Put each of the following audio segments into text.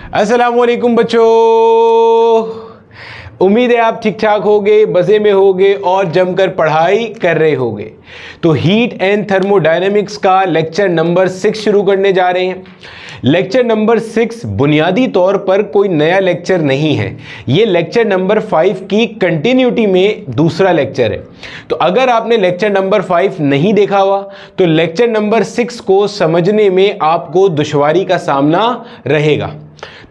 अस्सलाम वालेकुम बच्चों, उम्मीद है आप ठीक ठाक होगे, मज़े में होगे और जमकर पढ़ाई कर रहे होगे। तो हीट एंड थर्मोडायनेमिक्स का लेक्चर नंबर 6 शुरू करने जा रहे हैं। लेक्चर नंबर 6 बुनियादी तौर पर कोई नया लेक्चर नहीं है, ये लेक्चर नंबर 5 की कंटिन्यूटी में दूसरा लेक्चर है। तो अगर आपने लेक्चर नंबर 5 नहीं देखा हुआ तो लेक्चर नंबर 6 को समझने में आपको दुश्वारी का सामना रहेगा।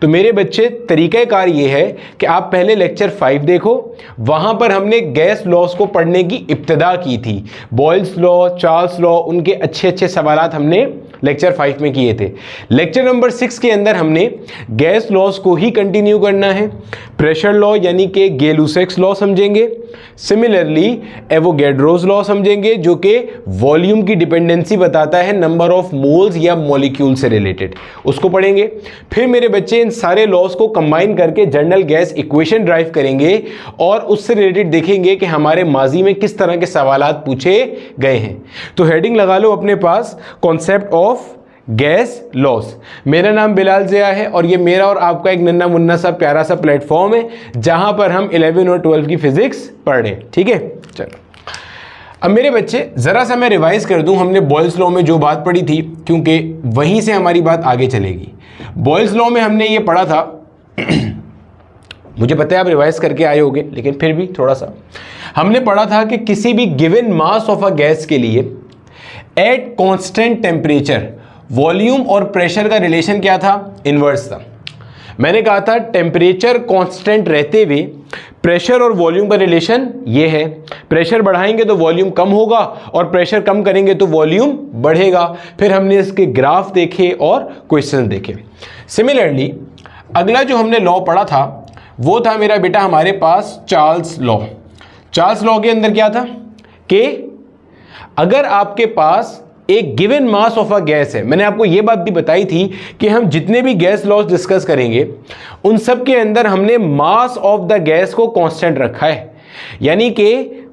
तो मेरे बच्चे, तरीक़ाकार ये है कि आप पहले लेक्चर 5 देखो, वहाँ पर हमने गैस लॉस को पढ़ने की इब्तिदा की थी। बॉयल्स लॉ, चार्ल्स लॉ, उनके अच्छे अच्छे सवालात हमने लेक्चर 5 में किए थे। लेक्चर नंबर 6 के अंदर हमने गैस लॉस को ही कंटिन्यू करना है। प्रेशर लॉ यानी कि गे-लुसैक्स लॉ समझेंगे। सिमिलरली एवोगैड्रोस लॉ समझेंगे जो कि वॉल्यूम की डिपेंडेंसी बताता है नंबर ऑफ मोल्स या मॉलिक्यूल से रिलेटेड, उसको पढ़ेंगे। फिर मेरे बच्चे इन सारे लॉस को कंबाइन करके जनरल गैस इक्वेशन ड्राइव करेंगे और उससे रिलेटेड देखेंगे कि हमारे माजी में किस तरह के सवालात पूछे गए हैं। तो हेडिंग लगा लो अपने पास, कॉन्सेप्ट ऑफ गैस लॉस। मेरा नाम बिलाल ज़िया है और ये मेरा और आपका एक नन्ना मुन्ना सा प्यारा सा प्लेटफॉर्म है जहां पर हम 11 और 12 की फिजिक्स पढ़ रहे हैं। ठीक है, चलो अब मेरे बच्चे ज़रा सा मैं रिवाइज कर दूं हमने बॉयल्स लॉ में जो बात पढ़ी थी, क्योंकि वहीं से हमारी बात आगे चलेगी। बॉयल्स लॉ में हमने ये पढ़ा था मुझे पता है आप रिवाइज करके आए होंगे, लेकिन फिर भी थोड़ा सा हमने पढ़ा था कि किसी भी given mass of a gas के लिए एट कांस्टेंट टेम्परेचर वॉल्यूम और प्रेशर का रिलेशन क्या था? इनवर्स था। मैंने कहा था टेम्परेचर कांस्टेंट रहते हुए प्रेशर और वॉल्यूम का रिलेशन ये है, प्रेशर बढ़ाएंगे तो वॉल्यूम कम होगा और प्रेशर कम करेंगे तो वॉल्यूम बढ़ेगा। फिर हमने इसके ग्राफ देखे और क्वेश्चन देखे। सिमिलरली अगला जो हमने लॉ पढ़ा था वो था मेरा बेटा हमारे पास चार्ल्स लॉ। चार्ल्स लॉ के अंदर क्या था कि अगर आपके पास एक given mass of a gas है, मैंने आपको यह बात भी बताई थी कि हम जितने भी गैस लॉस डिस्कस करेंगे उन सब के अंदर हमने मास ऑफ द गैस को कांस्टेंट रखा है, यानी कि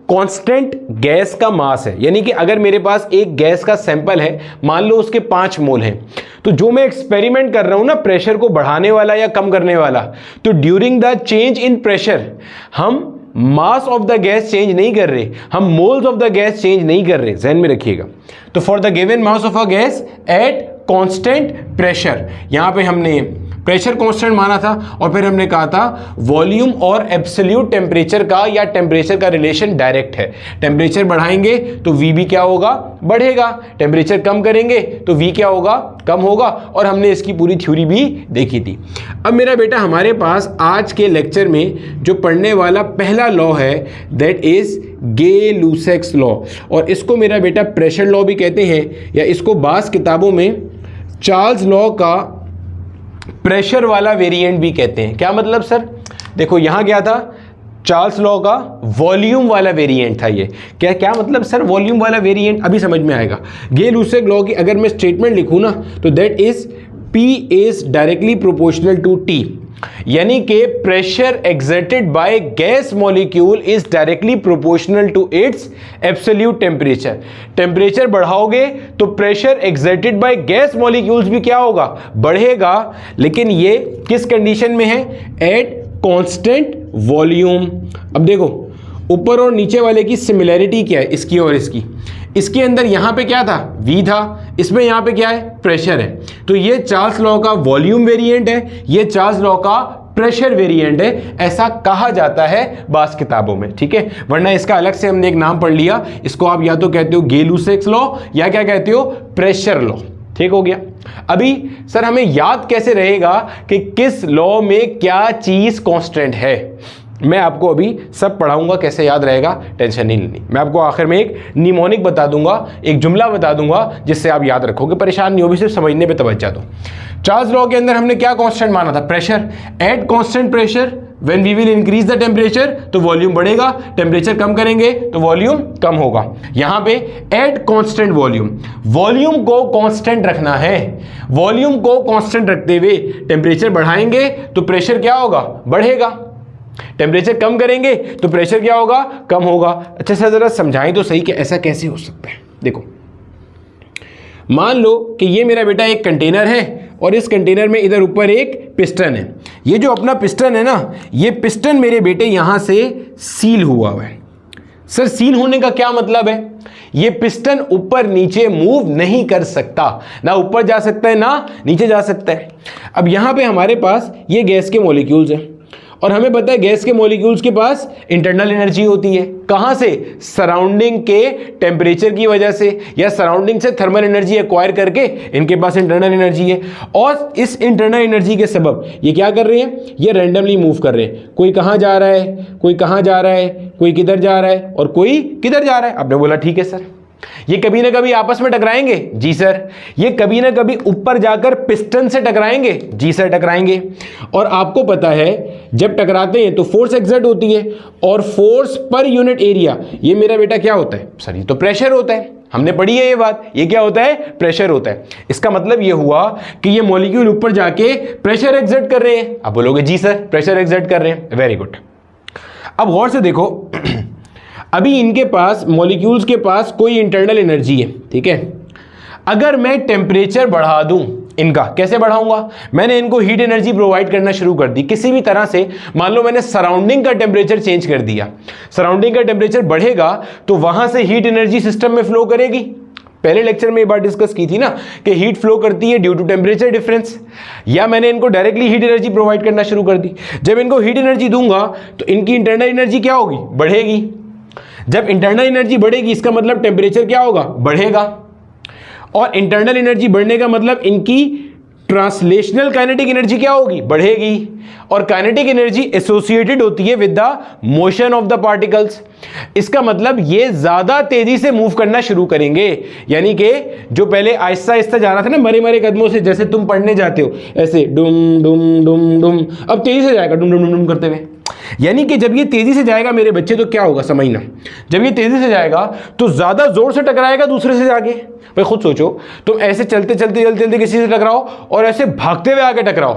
कांस्टेंट गैस का मास है। यानी कि अगर मेरे पास एक गैस का सैंपल है, मान लो उसके 5 मोल हैं, तो जो मैं एक्सपेरिमेंट कर रहा हूं ना प्रेशर को बढ़ाने वाला या कम करने वाला, तो during the change in pressure हम mass of the gas change नहीं कर रहे, हम moles of the gas change नहीं कर रहे, ध्यान में रखिएगा। तो for the given mass of a gas at constant pressure, यहां पे हमने प्रेशर कांस्टेंट माना था और फिर हमने कहा था वॉल्यूम और एब्सोल्यूट टेम्परेचर का या टेम्परेचर का रिलेशन डायरेक्ट है। टेम्परेचर बढ़ाएंगे तो वी भी क्या होगा? बढ़ेगा। टेम्परेचर कम करेंगे तो वी क्या होगा? कम होगा। और हमने इसकी पूरी थ्योरी भी देखी थी। अब मेरा बेटा हमारे पास आज के लेक्चर में जो पढ़ने वाला पहला लॉ है दैट इज गे-लुसैक्स लॉ, और इसको मेरा बेटा प्रेशर लॉ भी कहते हैं, या इसको बास किताबों में चार्ल्स लॉ का प्रेशर वाला वेरिएंट भी कहते हैं। क्या मतलब सर? देखो यहां क्या था, चार्ल्स लॉ का वॉल्यूम वाला वेरिएंट था। ये क्या क्या मतलब सर वॉल्यूम वाला वेरिएंट? अभी समझ में आएगा। गे-लुसैक्स लॉ की अगर मैं स्टेटमेंट लिखूं ना तो that is P is directly proportional to T, यानी कि pressure exerted by gas molecule is directly proportional to its absolute temperature. Temperature बढ़ाओगे तो pressure exerted by gas molecules भी क्या होगा? बढ़ेगा। लेकिन ये किस कंडीशन में है? Eight constant volume. अब देखो ऊपर और नीचे वाले की सिमिलैरिटी क्या है, इसकी और इसकी। इसके अंदर यहां पे क्या था? V था, इसमें यहां पे क्या है? प्रेशर है। तो ये चार्ल्स लॉ का वॉल्यूम वेरिएंट है, ये चार्ल्स लॉ का प्रेशर वेरिएंट है, ऐसा कहा जाता है बास किताबों में। ठीक है, वरना इसका अलग से हमने एक नाम पढ़ लिया, इसको आप या तो कहते हो गे-लुसैक्स लॉ या क्या कहते हो? Pressure law. ठीक हो गया। अभी सर हमें याद कैसे रहेगा कि किस लॉ में क्या चीज कांस्टेंट है? मैं आपको अभी सब पढ़ाऊंगा, कैसे याद रहेगा, टेंशन नहीं लेनी। मैं आपको आखिर में एक निमोनिक बता दूंगा, एक जुमला बता दूंगा जिससे आप याद रखोगे, परेशान नहीं हो, भी सिर्फ समझने पे तवज्जो दो। चार्ल्स लॉ के अंदर हमने क्या कांस्टेंट माना था? Pressure. At constant pressure when we will increase the temperature तो वॉल्यूम बढ़ेगा, टेम्परेचर कम करेंगे तो वॉल्यूम कम होगा। यहां पे एट कांस्टेंट वॉल्यूम, वॉल्यूम को कांस्टेंट रखना है। वॉल्यूम को कांस्टेंट रखते हुए टेम्परेचर बढ़ाएंगे तो प्रेशर क्या होगा? बढ़ेगा। टेम्परेचर कम करेंगे तो प्रेशर क्या होगा? कम होगा। अच्छा सर जरा समझाएं तो सही कि ऐसा कैसे हो सकता है। देखो मान लो कि ये मेरा बेटा एक कंटेनर है और इस कंटेनर में इधर ऊपर एक पिस्टन है। ये जो अपना पिस्टन है ना, ये पिस्टन मेरे बेटे यहां से सील हुआ है। सर सील होने का क्या मतलब है? ये पिस्टन ऊपर नीचे मूव नहीं कर सकता, ना ऊपर जा सकता है ना नीचे जा सकता है। अब यहां पे हमारे पास ये गैस के मॉलिक्यूल्स हैं और हमें पता है गैस के मॉलिक्यूल्स के पास इंटरनल एनर्जी होती है। कहां से? सराउंडिंग के टेम्परेचर की वजह से या सराउंडिंग से थर्मल एनर्जी एक्वायर करके इनके पास इंटरनल एनर्जी है। और इस इंटरनल एनर्जी के सबब ये क्या कर रहे हैं? ये रैंडमली मूव कर रहे हैं। कोई कहां जा रहा है, कोई कहां जा रहा है, कोई किधर जा रहा है और कोई किधर जा रहा है। आपने बोला ठीक है सर। ये कभी ना कभी आपस में टकराएंगे? जी सर। ये कभी ना कभी ऊपर जाकर पिस्टन से टकराएंगे? जी सर टकराएंगे। और आपको पता है जब टकराते हैं तो फोर्स एक्सर्ट होती है और फोर्स पर यूनिट एरिया, ये मेरा बेटा क्या होता है? सर ये तो प्रेशर होता है। हमने पढ़ी है ये बात। ये क्या होता है? प्रेशर होता है। इसका मतलब ये हुआ कि ये मॉलिक्यूल ऊपर जाके प्रेशर एक्सर्ट कर रहे हैं। आप बोलोगे जी सर प्रेशर एक्सर्ट कर रहे हैं, वेरी गुड। अब गौर से देखो, अभी इनके पास मॉलिक्यूल्स के पास कोई इंटरनल एनर्जी है, ठीक है। अगर मैं टेम्परेचर बढ़ा दूं इनका, कैसे बढ़ाऊंगा? मैंने इनको हीट एनर्जी प्रोवाइड करना शुरू कर दी किसी भी तरह से। मान लो मैंने सराउंडिंग का टेम्परेचर चेंज कर दिया, सराउंडिंग का टेम्परेचर बढ़ेगा तो वहां से हीट एनर्जी सिस्टम में फ्लो करेगी। पहले लेक्चर में ये बात डिस्कस की थी ना कि हीट फ्लो करती है ड्यू टू टेम्परेचर डिफरेंस। या मैंने इनको डायरेक्टली हीट एनर्जी प्रोवाइड करना शुरू कर दी। जब इनको हीट एनर्जी दूंगा तो इनकी इंटरनल एनर्जी क्या होगी? बढ़ेगी। जब इंटरनल एनर्जी बढ़ेगी इसका मतलब टेम्परेचर क्या होगा? बढ़ेगा। और इंटरनल एनर्जी बढ़ने का मतलब इनकी ट्रांसलेशनल काइनेटिक एनर्जी क्या होगी? बढ़ेगी। और काइनेटिक एनर्जी एसोसिएटेड होती है with the motion of the particles. इसका मतलब ये ज्यादा तेजी से मूव करना शुरू करेंगे। यानी कि जो पहले आहिस्ता आहिस्ता जा रहा था ना मरे मरे कदमों से, जैसे तुम पढ़ने जाते हो ऐसे डुम डुम डुम डुम, अब तेजी से जाएगा डुम डुम डुम डुम करते हुए। यानी कि जब ये तेजी से जाएगा मेरे बच्चे तो क्या होगा समझना, जब ये तेजी से जाएगा तो ज्यादा जोर से टकराएगा दूसरे से जाके। भाई खुद सोचो, तुम ऐसे चलते चलते चलते चलते किसी से टकराओ और ऐसे भागते हुए आके टकराओ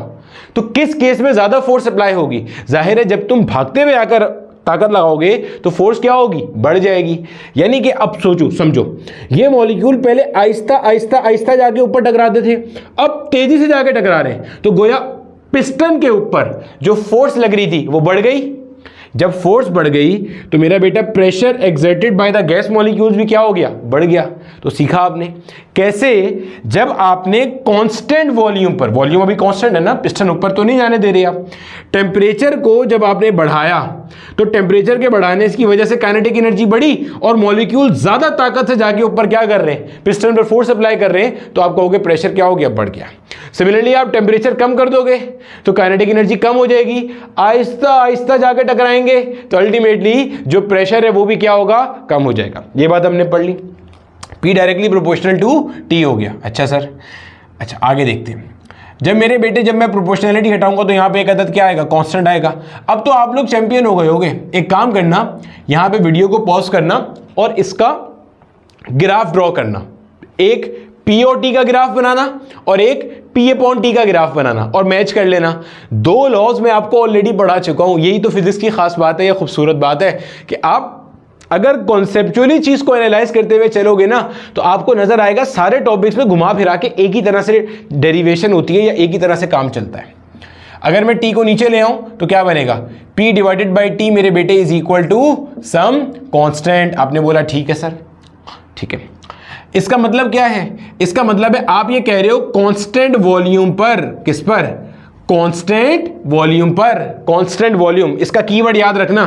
तो किस केस में ज्यादा फोर्स अप्लाई होगी? जाहिर है जब तुम भागते हुए आकर ताकत लगाओगे तो फोर्स क्या होगी? बढ़ जाएगी। यानी कि अब सोचो समझो, ये मॉलिक्यूल पहले आहिस्ता आहिस्ता आहिस्ता जाके ऊपर टकराते थे, अब तेजी से जाके टकरा रहे हैं तो गोया पिस्टन के ऊपर जो फोर्स लग रही थी वो बढ़ गई। जब फोर्स बढ़ गई तो मेरा बेटा pressure exerted by the gas molecules भी क्या हो गया? बढ़ गया। तो सीखा आपने कैसे? जब आपने कांस्टेंट वॉल्यूम पर, वॉल्यूम अभी कांस्टेंट है ना, पिस्टन ऊपर तो नहीं जाने दे रहे आप, टेम्परेचर को जब आपने बढ़ाया तो टेम्परेचर के बढ़ाने की वजह से काइनेटिक एनर्जी बढ़ी और मॉलिक्यूल ज्यादा ताकत से जाके ऊपर क्या कर रहे हैं? पिस्टन पर फोर्स अप्लाई कर रहे हैं। तो आप कहोगे प्रेशर क्या हो गया? बढ़ गया। सिमिलरली आप टेम्परेचर कम कर दोगे तो काइनेटिक एनर्जी कम हो जाएगी, आहिस्ता आहिस्ता जाके टकराएंगे तो अल्टीमेटली जो प्रेशर है वो भी क्या होगा? कम हो जाएगा। ये बात हमने पढ़ ली। P directly proportional to T हो गया। अच्छा सर, अच्छा आगे देखते हैं। जब मेरे बेटे जब मैं प्रोपोर्शनलिटी हटाऊंगा तो यहाँ पे एक अदद क्या आएगा? कांस्टेंट आएगा। अब तो आप लोग चैंपियन हो गए होगे। एक काम करना, यहाँ पे वीडियो को पॉज करना और इसका ग्राफ ड्रॉ करना। एक POT का ग्राफ बनाना और एक P/T का ग्राफ बनाना और मैच कर लेना। दो लॉज मैं आपको ऑलरेडी पढ़ा चुका हूं। यही तो फिजिक्स की खास बात है, या खूबसूरत बात है कि आप अगर कॉन्सेप्चुअली चीज को एनालाइज करते हुए चलोगे ना तो आपको नजर आएगा सारे टॉपिक्स में घुमा फिरा के एक ही तरह से डेरिवेशन होती है या एक ही तरह से काम चलता है। अगर मैं T को नीचे ले आऊं तो क्या बनेगा? P डिवाइडेड बाई T मेरे बेटे is equal to some constant. आपने बोला ठीक है सर, ठीक है। इसका मतलब क्या है? इसका मतलब है आप ये कह रहे हो कांस्टेंट वॉल्यूम पर, किस पर? कांस्टेंट वॉल्यूम पर। कांस्टेंट वॉल्यूम, इसका कीवर्ड याद रखना,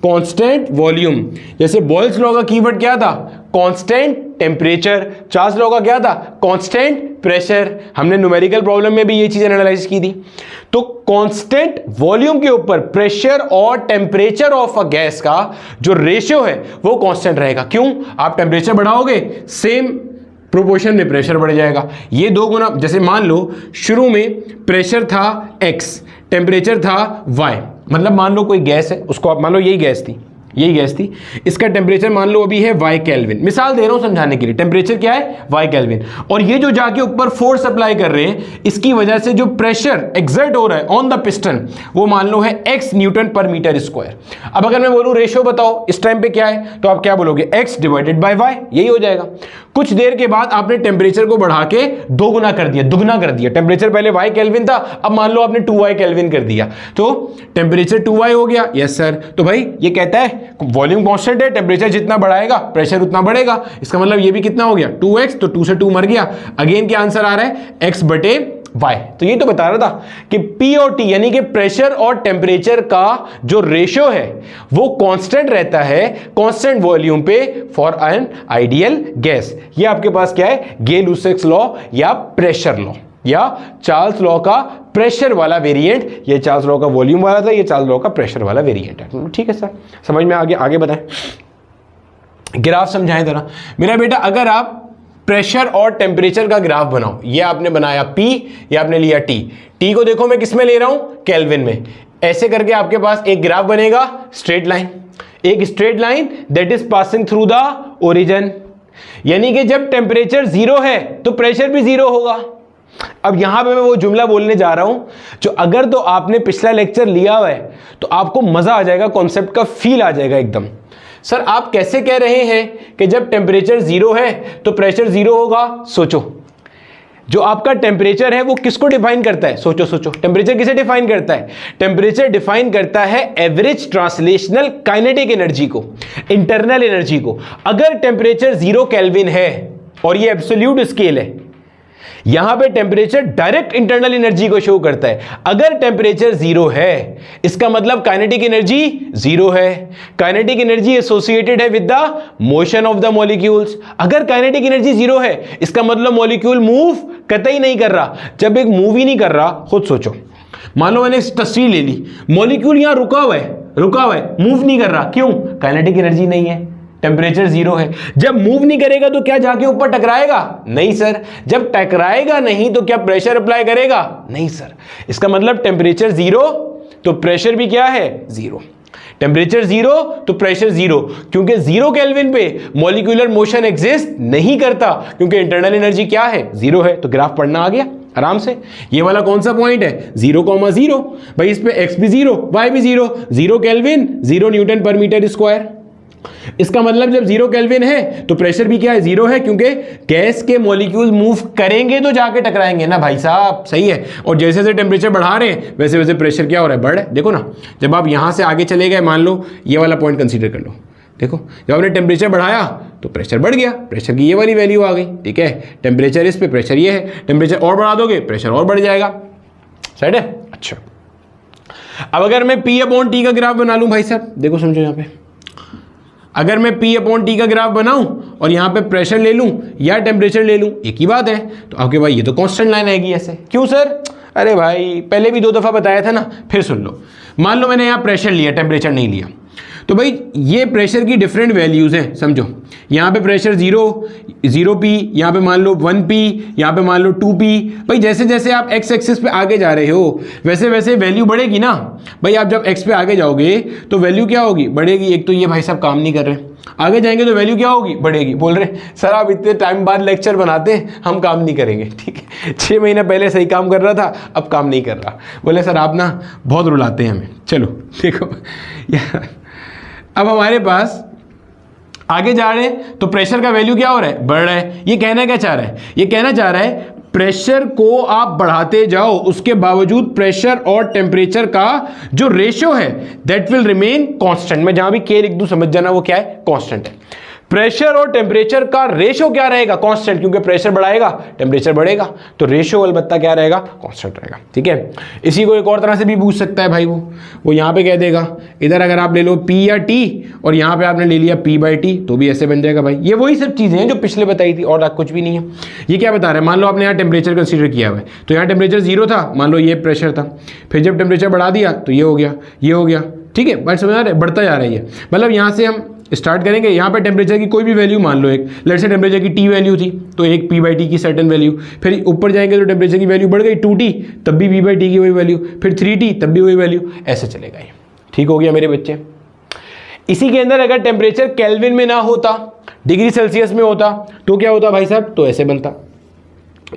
कांस्टेंट वॉल्यूम। जैसे बॉयल्स लॉ का कीवर्ड क्या था? Constant temperature. चार्ल्स लॉ का क्या था? Constant pressure. हमने न्यूमेरिकल प्रॉब्लम में भी ये चीज एनालाइज की थी। तो कांस्टेंट वॉल्यूम के ऊपर प्रेशर और टेम्परेचर ऑफ अ गैस का जो रेशियो है वो कांस्टेंट रहेगा। क्यों? आप टेम्परेचर बढ़ाओगे सेम प्रोपोर्शन में प्रेशर बढ़ जाएगा। ये दो गुना, जैसे मान लो शुरू में प्रेशर था x, टेम्परेचर था y, मतलब मान लो कोई गैस है, उसको आप मान लो यही गैस थी, इसका टेम्परेचर मान लो अभी है y केल्विन। मिसाल दे रहा हूं समझाने के लिए, टेम्परेचर क्या है? y kelvin. और ये जो जाके ऊपर फोर्स अप्लाई कर रहे हैं इसकी वजह से जो प्रेशर एक्सर्ट हो रहा है ऑन द पिस्टन वो मान लो है x Newton per metre square. अब अगर मैं बोलूं रेशियो बताओ इस टाइम पे क्या है तो आप क्या बोलोगे? x डिवाइडेड बाय y, यही हो जाएगा। कुछ देर के बाद आपने टेम्परेचर को बढ़ा के दोगुना कर दिया, दुगना कर दिया। टेम्परेचर पहले y केल्विन था, अब मान लो आपने 2y केल्विन कर दिया, तो टेम्परेचर 2y हो गया। Yes sir. तो भाई ये कहता है वॉल्यूम कांस्टेंट है, टेम्परेचर जितना बढ़ाएगा प्रेशर उतना बढ़ेगा। इसका मतलब ये भी कितना हो गया 2x, तो 2 से 2 मर गया। अगेन क्या आंसर आ रहा है x बटे y। तो ये तो बता रहा था कि P और T यानी कि प्रेशर और टेम्परेचर का जो रेशियो है वो कांस्टेंट रहता है कांस्टेंट वॉल्यूम पे फॉर एन आइडियल गैस। ये आपके पास क्या है, गे-लुसाक लॉ या प्रेशर लॉ या चार्ल्स लॉ का प्रेशर वाला वेरिएंट। ये चार्ल्स लॉ का वॉल्यूम वाला था, ये चार्ल्स लॉ का प्रेशर वाला वेरिएंट है। ठीक है सर, समझ में आगे बताएं, ग्राफ समझाएं जरा। मेरा बेटा अगर आप प्रेशर और टेम्परेचर का ग्राफ बनाओ, ये आपने बनाया P, ये आपने लिया T। T को देखो मैं किस में ले रहा हूं, केल्विन में। ऐसे करके आपके पास एक ग्राफ बनेगा, स्ट्रेट लाइन, एक straight line that is passing through the origin. यानी कि जब टेम्परेचर 0 है तो प्रेशर भी 0 होगा। अब यहां पे मैं वो जुमला बोलने जा रहा हूं जो अगर तो आपने पिछला लेक्चर लिया हुआ है तो आपको मजा आ जाएगा, कॉन्सेप्ट का फील आ जाएगा एकदम। सर आप कैसे कह रहे हैं कि जब टेम्परेचर 0 है तो प्रेशर 0 होगा? सोचो, जो आपका टेम्परेचर है वो किसको डिफाइन करता है? सोचो टेम्परेचर किसे डिफाइन करता है? टेम्परेचर डिफाइन करता है एवरेज ट्रांसलेशनल काइनेटिक एनर्जी को, इंटरनल एनर्जी को। अगर टेम्परेचर 0 केल्विन है और ये एब्सोल्यूट स्केल है, यहां पे टेम्परेचर डायरेक्ट इंटरनल एनर्जी को शो करता है। अगर टेम्परेचर 0 है इसका मतलब काइनेटिक एनर्जी 0 है। काइनेटिक एनर्जी एसोसिएटेड है with the motion of the molecules. अगर काइनेटिक एनर्जी 0 है इसका मतलब मॉलिक्यूल मूव कतई नहीं कर रहा। जब एक मूव ही नहीं कर रहा, खुद सोचो, मान लो मैंने तस्वीर ले ली, मॉलिक्यूल यहां रुका हुआ है, मूव नहीं कर रहा। क्यों? काइनेटिक एनर्जी नहीं है, टेम्परेचर 0 है। जब मूव नहीं करेगा तो क्या जाके ऊपर टकराएगा? नहीं सर। जब टकराएगा नहीं तो क्या प्रेशर अप्लाई करेगा? नहीं सर। इसका मतलब टेम्परेचर 0 तो प्रेशर भी क्या है? 0। टेम्परेचर 0 तो प्रेशर 0, क्योंकि 0 केल्विन पे मॉलिक्यूलर मोशन एग्जिस्ट नहीं करता, क्योंकि इंटरनल एनर्जी क्या है? 0 है। तो ग्राफ पढ़ना आ गया आराम से। ये वाला कौन सा पॉइंट है? 0,0। भाई इस पे x भी 0, y भी 0, 0 kelvin 0 Newton per metre square. इसका मतलब जब 0 केल्विन है तो प्रेशर भी क्या है? 0 है, क्योंकि गैस के मॉलिक्यूल मूव करेंगे तो जाके टकराएंगे ना भाई साहब। सही है। और जैसे जैसे टेम्परेचर बढ़ा रहे हैं वैसे वैसे प्रेशर क्या हो रहा है? बढ़ रहा है। देखो ना, जब आप यहां से आगे चले गए, मान लो ये वाला पॉइंट कंसीडर कर लो, देखो जब आपने टेम्परेचर बढ़ाया तो प्रेशर बढ़ गया, प्रेशर की ये वाली वैल्यू आ गई। ठीक है, टेम्परेचर इस पे, प्रेशर ये है। टेम्परेचर और बढ़ा दोगे प्रेशर और बढ़ जाएगा। सही है। अच्छा, अब अगर मैं P/T का ग्राफ बना लूं भाई साहब, देखो समझो यहां पे, अगर मैं P/T का ग्राफ बनाऊं और यहां पे प्रेशर ले लूं या टेम्परेचर ले लूं, एक ही बात है। तो आपके भाई ये तो कांस्टेंट लाइन आएगी ऐसे। क्यों सर? अरे भाई पहले भी 2 दफा बताया था ना, फिर सुन लो। मान लो मैंने यहां प्रेशर लिया, टेम्परेचर नहीं लिया, तो भाई ये प्रेशर की डिफरेंट वैल्यूज हैं। समझो यहाँ पे प्रेशर 0p, यहाँ पे मान लो 1p, यहाँ पे मान लो 2p। भाई जैसे जैसे आप x एक्सिस पे आगे जा रहे हो वैसे वैसे वैल्यू बढ़ेगी ना। भाई आप जब x पे आगे जाओगे तो वैल्यू क्या होगी? बढ़ेगी। एक तो ये भाई साहब काम नहीं कर रहे, आगे जाएंगे तो वैल्यू क्या होगी? बढ़ेगी। बोल रहे सर आप इतने टाइम बाद लेक्चर बनाते हैं, हम काम नहीं करेंगे। ठीक है, 6 महीने पहले सही काम कर रहा था, अब काम नहीं कर रहा। बोले सर आप ना बहुत रुलाते हैं हमें। चलो देखो यार, अब हमारे पास आगे जा रहे हैं तो प्रेशर का वैल्यू क्या हो रहा है? बढ़ रहा है। ये कहना क्या चाह रहा है? ये कहना चाह रहा है प्रेशर को आप बढ़ाते जाओ, उसके बावजूद प्रेशर और टेम्परेचर का जो रेशियो है दैट विल रिमेन कांस्टेंट। मैं जहां भी के लिख दूं समझ जाना वो क्या है? कांस्टेंट है। प्रेशर और टेम्परेचर का रेशियो क्या रहेगा? कांस्टेंट, क्योंकि प्रेशर बढ़ाएगा टेम्परेचर बढ़ेगा, तो रेशियो अलबत्ता क्या रहेगा? कांस्टेंट रहेगा। ठीक है, इसी को एक और तरह से भी पूछ सकता है भाई, वो यहाँ पे कह देगा, इधर अगर आप ले लो P या T और यहाँ पे आपने ले लिया P/T तो भी ऐसे बन जाएगा। भाई ये वही सब चीज़ें हैं जो पिछले बताई थी और कुछ भी नहीं है। ये क्या बता रहा है? मान लो आपने यहाँ टेम्परेचर कंसिडर किया हुआ है, तो यहाँ टेम्परेचर 0 था, मान लो ये प्रेशर था, फिर जब टेम्परेचर बढ़ा दिया तो ये हो गया, ये हो गया। ठीक है, बात समझ आ रहा है? बढ़ता जा रहा है ये। मतलब यहाँ से हम स्टार्ट करेंगे, यहाँ पे टेम्परेचर की कोई भी वैल्यू मान लो, एक लेट्स से टेम्परेचर की T वैल्यू थी तो एक P/T की सर्टेन वैल्यू, फिर ऊपर जाएंगे तो टेम्परेचर की वैल्यू बढ़ गई 2T, तब भी P/T की वही वैल्यू, फिर 3T तब भी वही वैल्यू, ऐसे चलेगा ये। ठीक हो गया मेरे बच्चे। इसी के अंदर अगर टेम्परेचर केल्विन में ना होता, डिग्री सेल्सियस में होता, तो क्या होता भाई साहब? तो ऐसे बनता।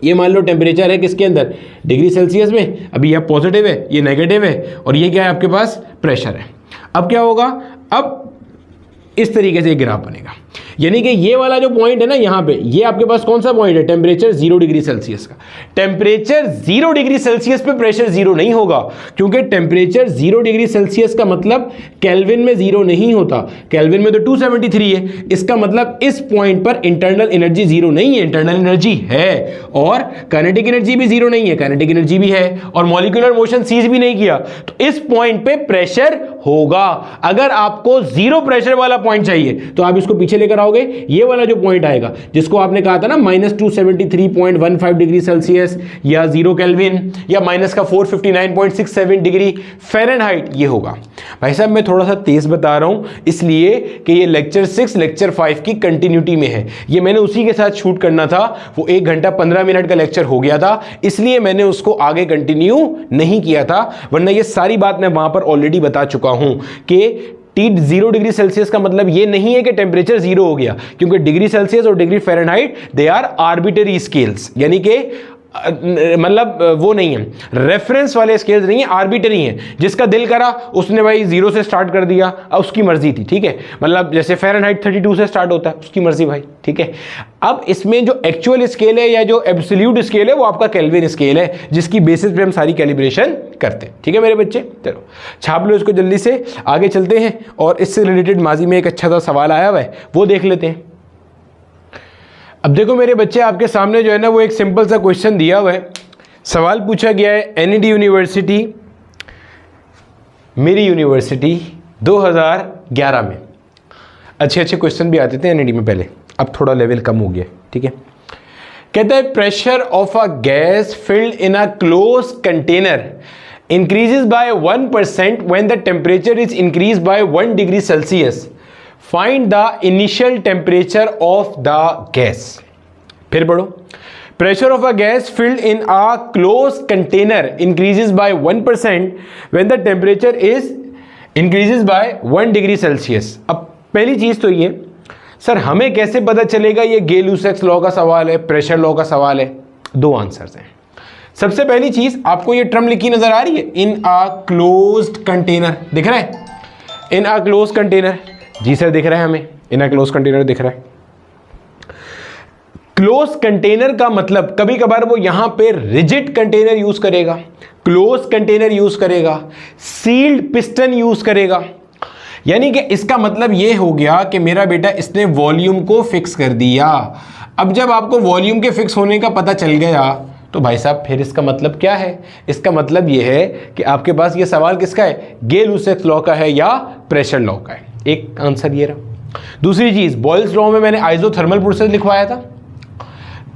ये मान लो टेम्परेचर है किसके अंदर? डिग्री सेल्सियस में। अभी यह पॉजिटिव है, ये नेगेटिव है, और ये क्या है आपके पास? प्रेशर है। अब क्या होगा? अब इस तरीके से एक ग्राफ बनेगा। यानी कि ये वाला जो पॉइंट है ना यहाँ पे, ये आपके पास कौन सा पॉइंट है, टेम्परेचर 0 डिग्री सेल्सियस का। टेम्परेचर 0 डिग्री सेल्सियस पे प्रेशर 0 नहीं होगा, क्योंकि टेम्परेचर 0 डिग्री सेल्सियस का मतलब केल्विन में 0 नहीं होता, केल्विन में तो 273 है। इसका मतलब इस पॉइंट पर इंटरनल एनर्जी 0 नहीं है, इंटरनल एनर्जी है, और काइनेटिक एनर्जी भी 0 नहीं है, काइनेटिक एनर्जी भी है, और मॉलिक्यूलर मोशन सीज भी नहीं किया, तो इस पॉइंट पे प्रेशर होगा। अगर आपको 0 प्रेशर वाला पॉइंट चाहिए तो आप इसको पीछे लेकर आओगे, ये वाला जो पॉइंट आएगा जिसको आपने कहा था ना -273.15 डिग्री सेल्सियस या 0 केल्विन या माइनस का 459.67 डिग्री फ़ारेनहाइट, ये होगा। भाई साहब मैं थोड़ा सा तेज बता रहा हूं इसलिए कि ये लेक्चर 6 लेक्चर 5 की कंटिन्यूटी में है, ये मैंने उसी के साथ शूट करना था, वो 1 घंटा 15 मिनट का लेक्चर हो गया था, इसलिए मैंने उसको आगे कंटिन्यू नहीं किया था, वरना ये सारी बात मैं वहां पर ऑलरेडी बता चुका हूं कि T0 डिग्री सेल्सियस का मतलब ये नहीं है कि टेम्परेचर 0 हो गया, क्योंकि डिग्री सेल्सियस और degree Fahrenheit they are arbitrary scales, यानी कि मतलब वो नहीं है, रेफरेंस वाले स्केल्स नहीं है, आर्बिटरी हैं। जिसका दिल करा उसने भाई 0 से स्टार्ट कर दिया, अब उसकी मर्जी थी, ठीक है। मतलब जैसे फ़ारेनहाइट 32 से स्टार्ट होता है, उसकी मर्जी भाई, ठीक है। अब इसमें जो एक्चुअल स्केल है या जो एब्सोल्यूट स्केल है वो आपका केल्विन स्केल है, जिसकी बेसिस पे हम सारी कैलिब्रेशन करते हैं, ठीक है मेरे बच्चे। चलो छाप लो इसको जल्दी से, आगे चलते हैं और इससे रिलेटेड माजी में एक अच्छा सा सवाल आया हुआ है वो देख लेते हैं। अब देखो मेरे बच्चे, आपके सामने जो है ना वो एक सिंपल सा क्वेश्चन दिया हुआ है, सवाल पूछा गया है एनईडी यूनिवर्सिटी, मेरी यूनिवर्सिटी 2011 में। अच्छे अच्छे क्वेश्चन भी आते थे एनईडी में पहले, अब थोड़ा लेवल कम हो गया, ठीक है। कहता है pressure of a gas filled in a close container increases by 1% when the temperature is increased by 1 degree Celsius. Find the initial temperature of the gas. फिर पढ़ो, pressure of a gas filled in a closed container increases by 1% when the temperature is increases by 1 degree Celsius. अब पहली चीज तो ये, sir हमें कैसे पता चलेगा ये गे-लुसैक्स लॉ का सवाल है, प्रेशर लॉ का सवाल है? दो आंसर्स हैं। सबसे पहली चीज, आपको ये टर्म लिखी नजर आ रही है, इन अ क्लोज्ड कंटेनर, दिख रहा है? इन अ क्लोज्ड कंटेनर, जी सर दिख रहा है हमें, इन अ क्लोज्ड कंटेनर दिख रहा है। क्लोज कंटेनर का मतलब कभी कभार वो यहां पे रिजिड कंटेनर यूज करेगा, क्लोज कंटेनर यूज करेगा, सील्ड पिस्टन यूज करेगा। यानी कि इसका मतलब ये हो गया कि मेरा बेटा इसने वॉल्यूम को फिक्स कर दिया। अब जब आपको वॉल्यूम के फिक्स होने का पता चल गया तो भाई साहब फिर इसका मतलब क्या है? इसका मतलब ये है कि आपके पास ये सवाल किसका है, गे-लुसैक्स लॉ का है या प्रेशर लॉ का है। एक आंसर ये रहा। दूसरी चीज, बॉयल्स लॉ में मैंने आइसोथर्मल प्रोसेस लिखवाया था,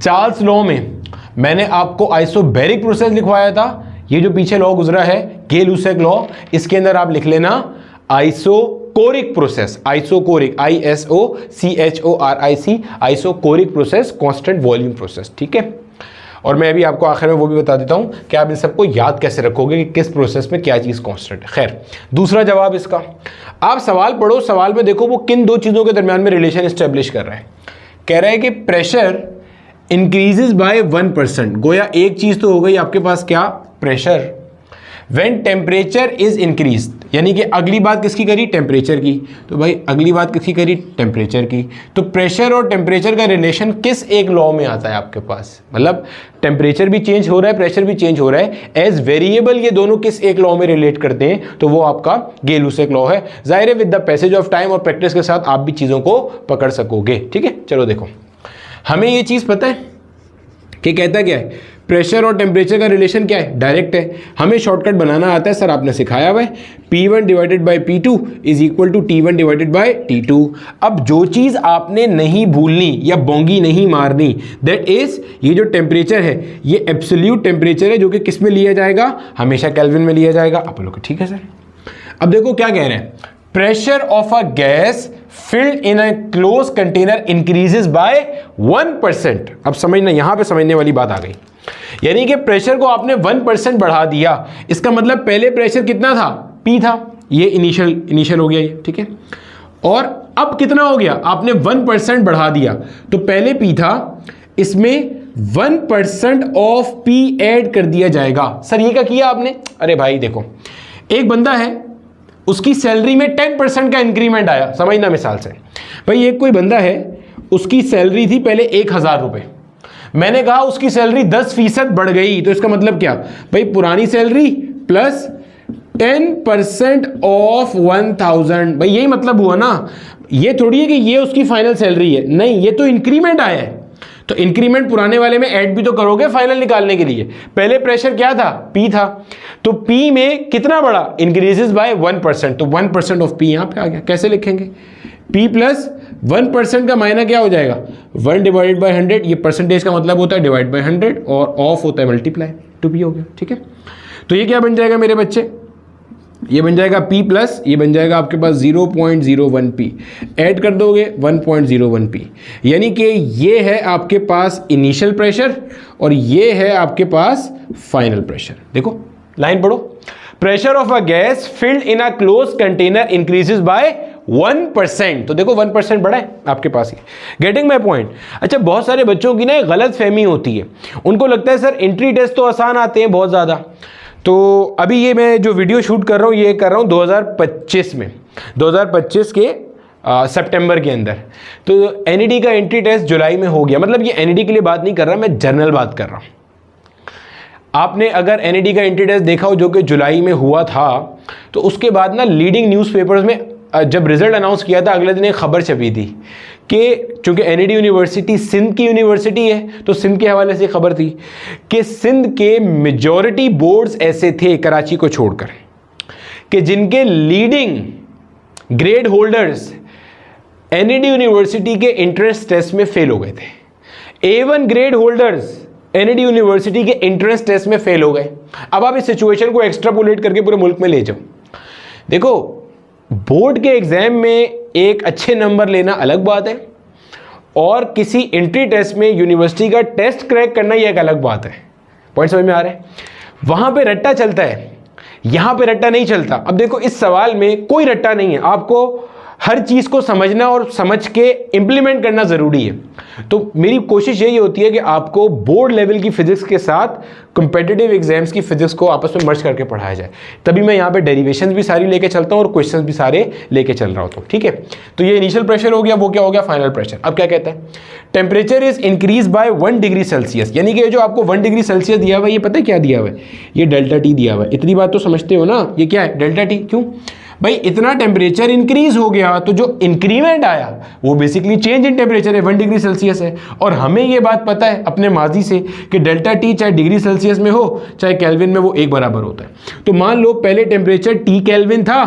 चार्ल्स लॉ में मैंने आपको आइसोबैरिक प्रोसेस लिखवाया था। ये जो पीछे लॉ गुजरा है गे-लुसैक्स लॉ, इसके अंदर आप लिख लेना isochoric process, isochoric ISOCHORIC, isochoric process, constant volume process, ठीक है। और मैं अभी आपको आखिर में वो भी बता देता हूं कि आप इन सबको याद कैसे रखोगे कि किस प्रोसेस में क्या चीज कांस्टेंट है। खैर, दूसरा जवाब इसका, आप सवाल पढ़ो, सवाल में देखो वो किन दो चीजों के दरमियान में रिलेशन एस्टेब्लिश कर रहा है। कह रहा है कि प्रेशर इंक्रीजेस बाय 1%, गोया एक चीज तो हो गई आपके पास क्या, pressure. When temperature is increase, यानी कि अगली बात किसकी करी, टेम्परेचर की। तो भाई अगली बात किसकी करी, टेम्परेचर की। तो प्रेशर और टेम्परेचर का रिलेशन किस एक लॉ में आता है आपके पास, मतलब टेम्परेचर भी चेंज हो रहा है, प्रेशर भी चेंज हो रहा है, एज वेरिएबल ये दोनों किस एक लॉ में रिलेट करते हैं, तो वो आपका गे-लुसैक्स लॉ है। जाहिर है with the passage of time और प्रैक्टिस के साथ आप भी चीज़ों को पकड़ सकोगे, ठीक है। चलो देखो, हमें ये चीज़ पता है कि कहता क्या है, प्रेशर और टेम्परेचर का रिलेशन क्या है, डायरेक्ट है। हमें शॉर्टकट बनाना आता है, सर आपने सिखाया हुआ है, P1 divided by P2 is equal to T1 divided by T2। अब जो चीज़ आपने नहीं भूलनी या बोंगी नहीं मारनी, दैट इज ये जो टेम्परेचर है ये एब्सोल्यूट टेम्परेचर है, जो कि किस में लिया जाएगा, हमेशा केल्विन में लिया जाएगा। आप लोग ठीक है सर। अब देखो क्या कह रहे हैं, pressure of a gas filled in a close container increases by 1%। अब समझना, यहां पे समझने वाली बात आ गई, यानी कि प्रेशर को आपने 1% बढ़ा दिया। इसका मतलब पहले प्रेशर कितना था, P था, ये इनिशियल हो गया ये, ठीक है। और अब कितना हो गया, आपने 1% बढ़ा दिया, तो पहले P था, इसमें 1% ऑफ P ऐड कर दिया जाएगा। सर ये क्या किया आपने, अरे भाई देखो, एक बंदा है, उसकी सैलरी में 10% का इंक्रीमेंट आया, समझना मिसाल से, भाई एक कोई बंदा है उसकी सैलरी थी पहले 1000 रुपये, मैंने कहा उसकी सैलरी 10% बढ़ गई, तो इसका मतलब क्या भाई, पुरानी सैलरी प्लस 10% ऑफ 1000, भाई यही मतलब हुआ ना। ये थोड़ी है कि ये उसकी फाइनल सैलरी है, नहीं, ये तो इंक्रीमेंट आया है, तो इंक्रीमेंट पुराने वाले में ऐड भी तो करोगे फाइनल निकालने के लिए। पहले प्रेशर क्या था, P था, तो P में कितना बढ़ा, इंक्रीजेस बाय 1%, तो 1% ऑफ P यहां पे आ गया। कैसे लिखेंगे, P प्लस 1% का मायना क्या हो जाएगा, 1 डिवाइडेड बाय 100, ये परसेंटेज का मतलब होता है डिवाइड बाय 100 और ऑफ होता है मल्टीप्लाई, टू P हो गया। ठीक है, तो ये क्या बन जाएगा मेरे बच्चे, ये बन जाएगा P प्लस, ये बन जाएगा आपके पास 0.01 P, ऐड कर दोगे 1.01 P, यानी कि ये है आपके पास इनिशियल प्रेशर और ये है आपके पास फाइनल प्रेशर। देखो लाइन पढ़ो, pressure of a gas filled in a close container increases by 1%, तो देखो 1% बढ़ा है आपके पास ही। Getting my point. अच्छा, बहुत सारे बच्चों की ना गलत फहमी होती है, उनको लगता है सर एंट्री टेस्ट तो आसान आते हैं बहुत ज़्यादा। तो अभी ये मैं जो वीडियो शूट कर रहा हूँ ये कर रहा हूँ 2025 में, 2025 के सितंबर के अंदर। तो एनईडी का एंट्री टेस्ट जुलाई में हो गया, मतलब ये एनईडी के लिए बात नहीं कर रहा, मैं जनरल बात कर रहा हूँ। आपने अगर एनईडी का एंट्री टेस्ट देखा हो जो कि जुलाई में हुआ था, तो उसके बाद ना लीडिंग न्यूज़पेपर्स में जब रिजल्ट अनाउंस किया था अगले दिन एक खबर छपी थी कि चूंकि एनईडी यूनिवर्सिटी सिंध की यूनिवर्सिटी है, तो सिंध के हवाले से खबर थी कि सिंध के मेजॉरिटी बोर्ड्स ऐसे थे कराची को छोड़कर कि जिनके leading grade holders NED university के एंट्रेंस टेस्ट में फेल हो गए थे। A1 grade holders NED university के एंट्रेंस टेस्ट में फेल हो गए। अब आप इस सिचुएशन को एक्स्ट्रापोलेट करके पूरे मुल्क में ले जाओ। देखो, बोर्ड के एग्जाम में एक अच्छे नंबर लेना अलग बात है और किसी एंट्री टेस्ट में यूनिवर्सिटी का टेस्ट क्रैक करना ये एक अलग बात है। पॉइंट समझ में आ रहा है? वहां पे रट्टा चलता है, यहां पे रट्टा नहीं चलता। अब देखो, इस सवाल में कोई रट्टा नहीं है, आपको हर चीज़ को समझना और समझ के इम्प्लीमेंट करना ज़रूरी है। तो मेरी कोशिश यही होती है कि आपको बोर्ड लेवल की फिजिक्स के साथ कॉम्पिटिटिव एग्जाम्स की फिजिक्स को आपस में मर्ज करके पढ़ाया जाए, तभी मैं यहाँ पे डेरिवेशंस भी सारी लेके चलता हूँ और क्वेश्चंस भी सारे लेके चल रहा होता हूँ। ठीक है, तो ये इनिशियल प्रेशर हो गया, वो क्या हो गया, फाइनल प्रेशर। अब क्या कहता है, temperature is increase by 1 degree Celsius, यानी कि जो आपको 1 डिग्री सेल्सियस दिया हुआ है, ये पता है क्या दिया हुआ है, ये डेल्टा टी दिया हुआ है। इतनी बात तो समझते हो ना, ये क्या है, डेल्टा टी। क्यों भाई, इतना टेम्परेचर इंक्रीज हो गया तो जो इंक्रीमेंट आया वो बेसिकली चेंज इन टेम्परेचर है, 1 डिग्री सेल्सियस है। और हमें ये बात पता है अपने माजी से कि डेल्टा टी चाहे डिग्री सेल्सियस में हो चाहे केल्विन में, वो एक बराबर होता है। तो मान लो पहले टेम्परेचर टी केल्विन था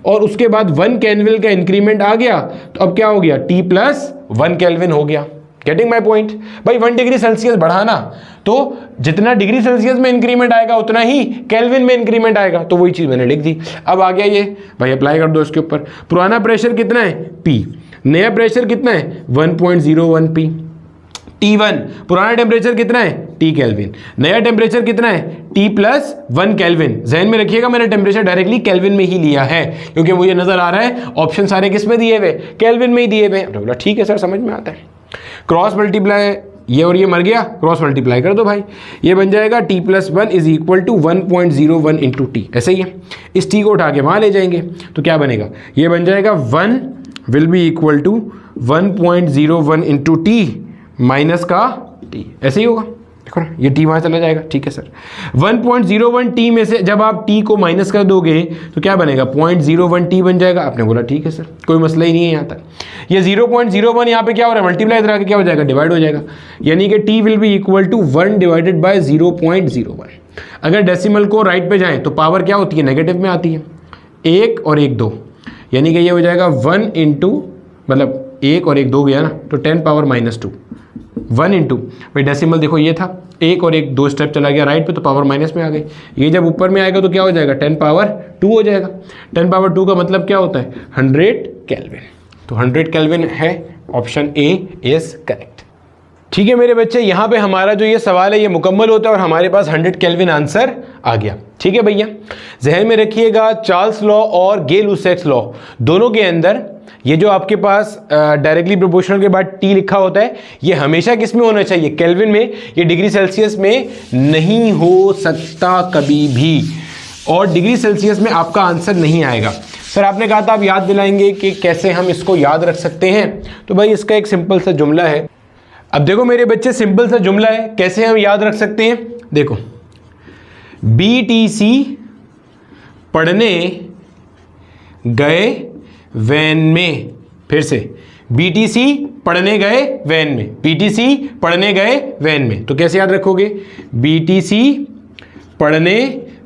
और उसके बाद 1 केल्विन का इंक्रीमेंट आ गया, तो अब क्या हो गया, टी प्लस 1 केल्विन हो गया। Getting my point? भाई 1 डिग्री सेल्सियस बढ़ाना, तो जितना डिग्री सेल्सियस में इंक्रीमेंट आएगा उतना ही केल्विन में इंक्रीमेंट आएगा, तो वही चीज़ मैंने लिख दी। अब आ गया ये, भाई अप्लाई कर दो इसके ऊपर। पुराना प्रेशर कितना है, P, नया प्रेशर कितना है, 1.01 P। T1 पुराना टेम्परेचर कितना है, T केल्विन, नया टेम्परेचर कितना है, T प्लस 1 केल्विन। ध्यान में रखिएगा मैंने टेम्परेचर डायरेक्टली केल्विन में ही लिया है, क्योंकि मुझे नजर आ रहा है ऑप्शन सारे किस में दिए हुए, केल्विन में ही दिए हुए। बोला ठीक है सर, समझ में आता है। क्रॉस मल्टीप्लाई, ये और ये मर गया, क्रॉस मल्टीप्लाई कर दो भाई, ये बन जाएगा T plus 1 is equal to 1.01 into T. ऐसे ही है, इस T को उठा के वहाँ ले जाएंगे तो क्या बनेगा, ये बन जाएगा 1 will be equal to 1.01 into T minus का T। ऐसे ही होगा, देखो ना, ये T वहाँ चला जाएगा। ठीक है सर, 1.01 T में से जब आप T को माइनस कर दोगे तो क्या बनेगा, 0.01 T बन जाएगा। आपने बोला ठीक है सर, कोई मसला ही नहीं है यहाँ तक। ये 0.01 यहाँ पे क्या हो रहा है, मल्टीप्लाई इधर आके क्या हो जाएगा, डिवाइड हो जाएगा, यानी कि T will be equal to 1 divided by 0.01। अगर डेसिमल को राइट पे जाएं तो पावर क्या होती है, नेगेटिव में आती है, 1 और 1 2, यानी कि ये हो जाएगा 1 इंटू, मतलब 1 और 1 2 गया ना, तो 10 पावर -2, 1 इंटू, भाई डेसिमल देखो ये था, 1 और 1 2 स्टेप चला गया राइट पे, तो पावर माइनस में आ गई। ये जब ऊपर में आएगा तो क्या हो जाएगा, 10 पावर 2 हो जाएगा। 10 पावर 2 का मतलब क्या होता है, 100 केल्विन। तो 100 केल्विन है, ऑप्शन ए इज करेक्ट। ठीक है मेरे बच्चे, यहाँ पे हमारा जो ये सवाल है ये मुकम्मल होता है और हमारे पास 100 केल्विन आंसर आ गया। ठीक है भैया, जहन में रखिएगा चार्ल्स लॉ और गे-लुसैक्स लॉ दोनों के अंदर ये जो आपके पास डायरेक्टली प्रोपोर्शनल के बाद T लिखा होता है, ये हमेशा किस में होना चाहिए, केल्विन में। ये डिग्री सेल्सियस में नहीं हो सकता कभी भी, और डिग्री सेल्सियस में आपका आंसर नहीं आएगा। सर आपने कहा था आप याद दिलाएंगे कि कैसे हम इसको याद रख सकते हैं, तो भाई इसका एक सिंपल सा जुमला है। अब देखो मेरे बच्चे, सिंपल सा जुमला है, कैसे हम याद रख सकते हैं। देखो, BTC पढ़ने गए वैन में, फिर से BTC पढ़ने गए वैन में, BTC पढ़ने गए वैन में, तो कैसे याद रखोगे, BTC पढ़ने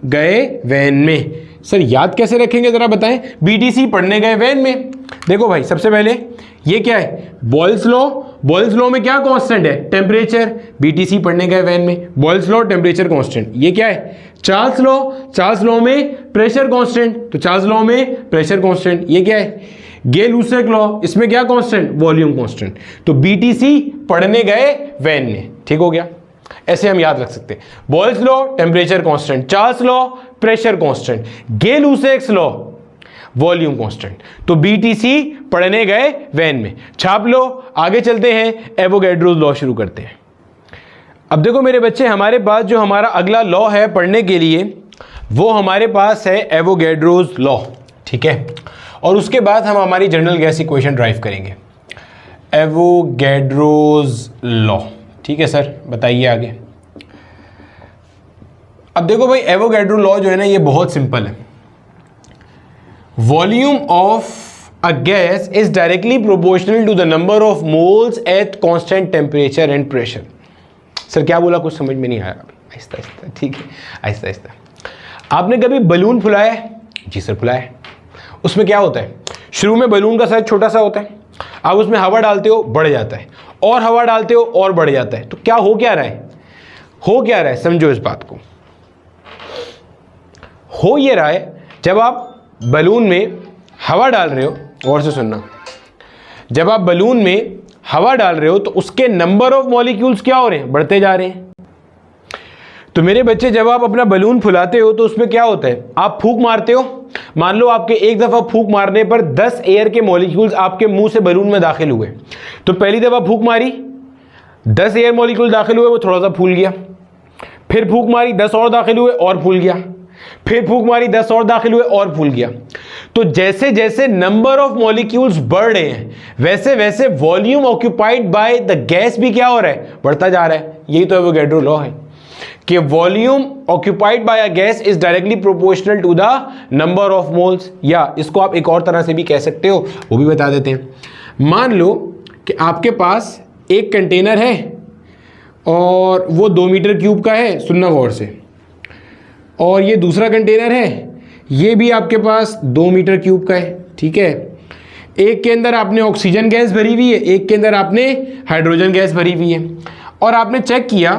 गए वैन में। सर याद कैसे रखेंगे जरा बताएं, BTC पढ़ने गए वैन में। देखो भाई सबसे पहले ये क्या है, बॉयल्स लॉ। बॉयल्स लॉ में क्या कांस्टेंट है, टेम्परेचर। BTC पढ़ने गए वैन में, बॉयल्स लॉ टेम्परेचर कांस्टेंट। ये क्या है, चार्ल्स लॉ। चार्ल्स लॉ में प्रेशर कांस्टेंट, तो चार्ल्स लॉ में प्रेशर कांस्टेंट। ये क्या है, गे-लुसेक लॉ, इसमें क्या कांस्टेंट, वॉल्यूम कांस्टेंट। तो BTC पढ़ने गए वैन में, ठीक हो गया। ऐसे हम याद रख सकते हैं, Boyle's law temperature constant, Charles law pressure constant, Gay Lussac's law volume constant. तो BTC पढ़ने गए वैन में, छाप लो। आगे चलते हैं, एवोगैड्रोस लॉ शुरू करते हैं। अब देखो मेरे बच्चे, हमारे पास जो हमारा अगला लॉ है पढ़ने के लिए, वो हमारे पास है एवोगैड्रोस लॉ, ठीक है। और उसके बाद हम हमारी जनरल गैस इक्वेशन ड्राइव करेंगे, एवोगैड्रोस लॉ, ठीक है सर। बताइए आगे। अब देखो भाई, एवोगैड्रो लॉ जो है ना, ये बहुत सिंपल है। Volume of a gas is directly proportional to the number of moles at constant temperature and pressure. Sir क्या बोला, कुछ समझ में नहीं आया, आहिस्ता आहिस्ता, ठीक है, आहिस्ता आहिस्ता। आपने कभी बलून फुलाया है? जी सर फुलाया है। उसमें क्या होता है, शुरू में बलून का साइज छोटा सा होता है, आप उसमें हवा डालते हो बढ़ जाता है, और हवा डालते हो और बढ़ जाता है। तो क्या हो क्या रहा है, हो क्या रहा है, समझो इस बात को। हो ये रहा है, जब आप बलून में हवा डाल रहे हो, और से सुनना, जब आप बलून में हवा डाल रहे हो तो उसके नंबर ऑफ मॉलिक्यूल्स क्या हो रहे हैं, बढ़ते जा रहे हैं। तो मेरे बच्चे, जब आप अपना बलून फुलाते हो तो उसमें क्या होता है, आप फूंक मारते हो। मान लो आपके एक दफा फूंक मारने पर 10 एयर के मॉलिक्यूल्स आपके मुंह से बलून में दाखिल हुए। तो पहली दफा फूंक मारी, 10 एयर मॉलिक्यूल दाखिल हुए, वो थोड़ा सा फूल गया। फिर फूंक मारी, 10 और दाखिल हुए और फूल गया। फिर फूंक मारी, 10 और दाखिल हुए और फूल गया। तो जैसे जैसे नंबर ऑफ मॉलिक्यूल्स बढ़ रहे हैं, वैसे वैसे volume occupied bye the gas भी क्या हो रहा है, बढ़ता जा रहा है। यही तो एवोगैड्रो लॉ है कि volume occupied by a gas is directly proportional to the number of moles. या इसको आप एक और तरह से भी कह सकते हो, वो भी बता देते हैं। मान लो कि आपके पास एक कंटेनर है और वो 2 मीटर क्यूब का है, सुनना गौर से, और ये दूसरा कंटेनर है, ये भी आपके पास 2 मीटर क्यूब का है, ठीक है। एक के अंदर आपने ऑक्सीजन गैस भरी हुई है, एक के अंदर आपने हाइड्रोजन गैस भरी हुई है, और आपने चेक किया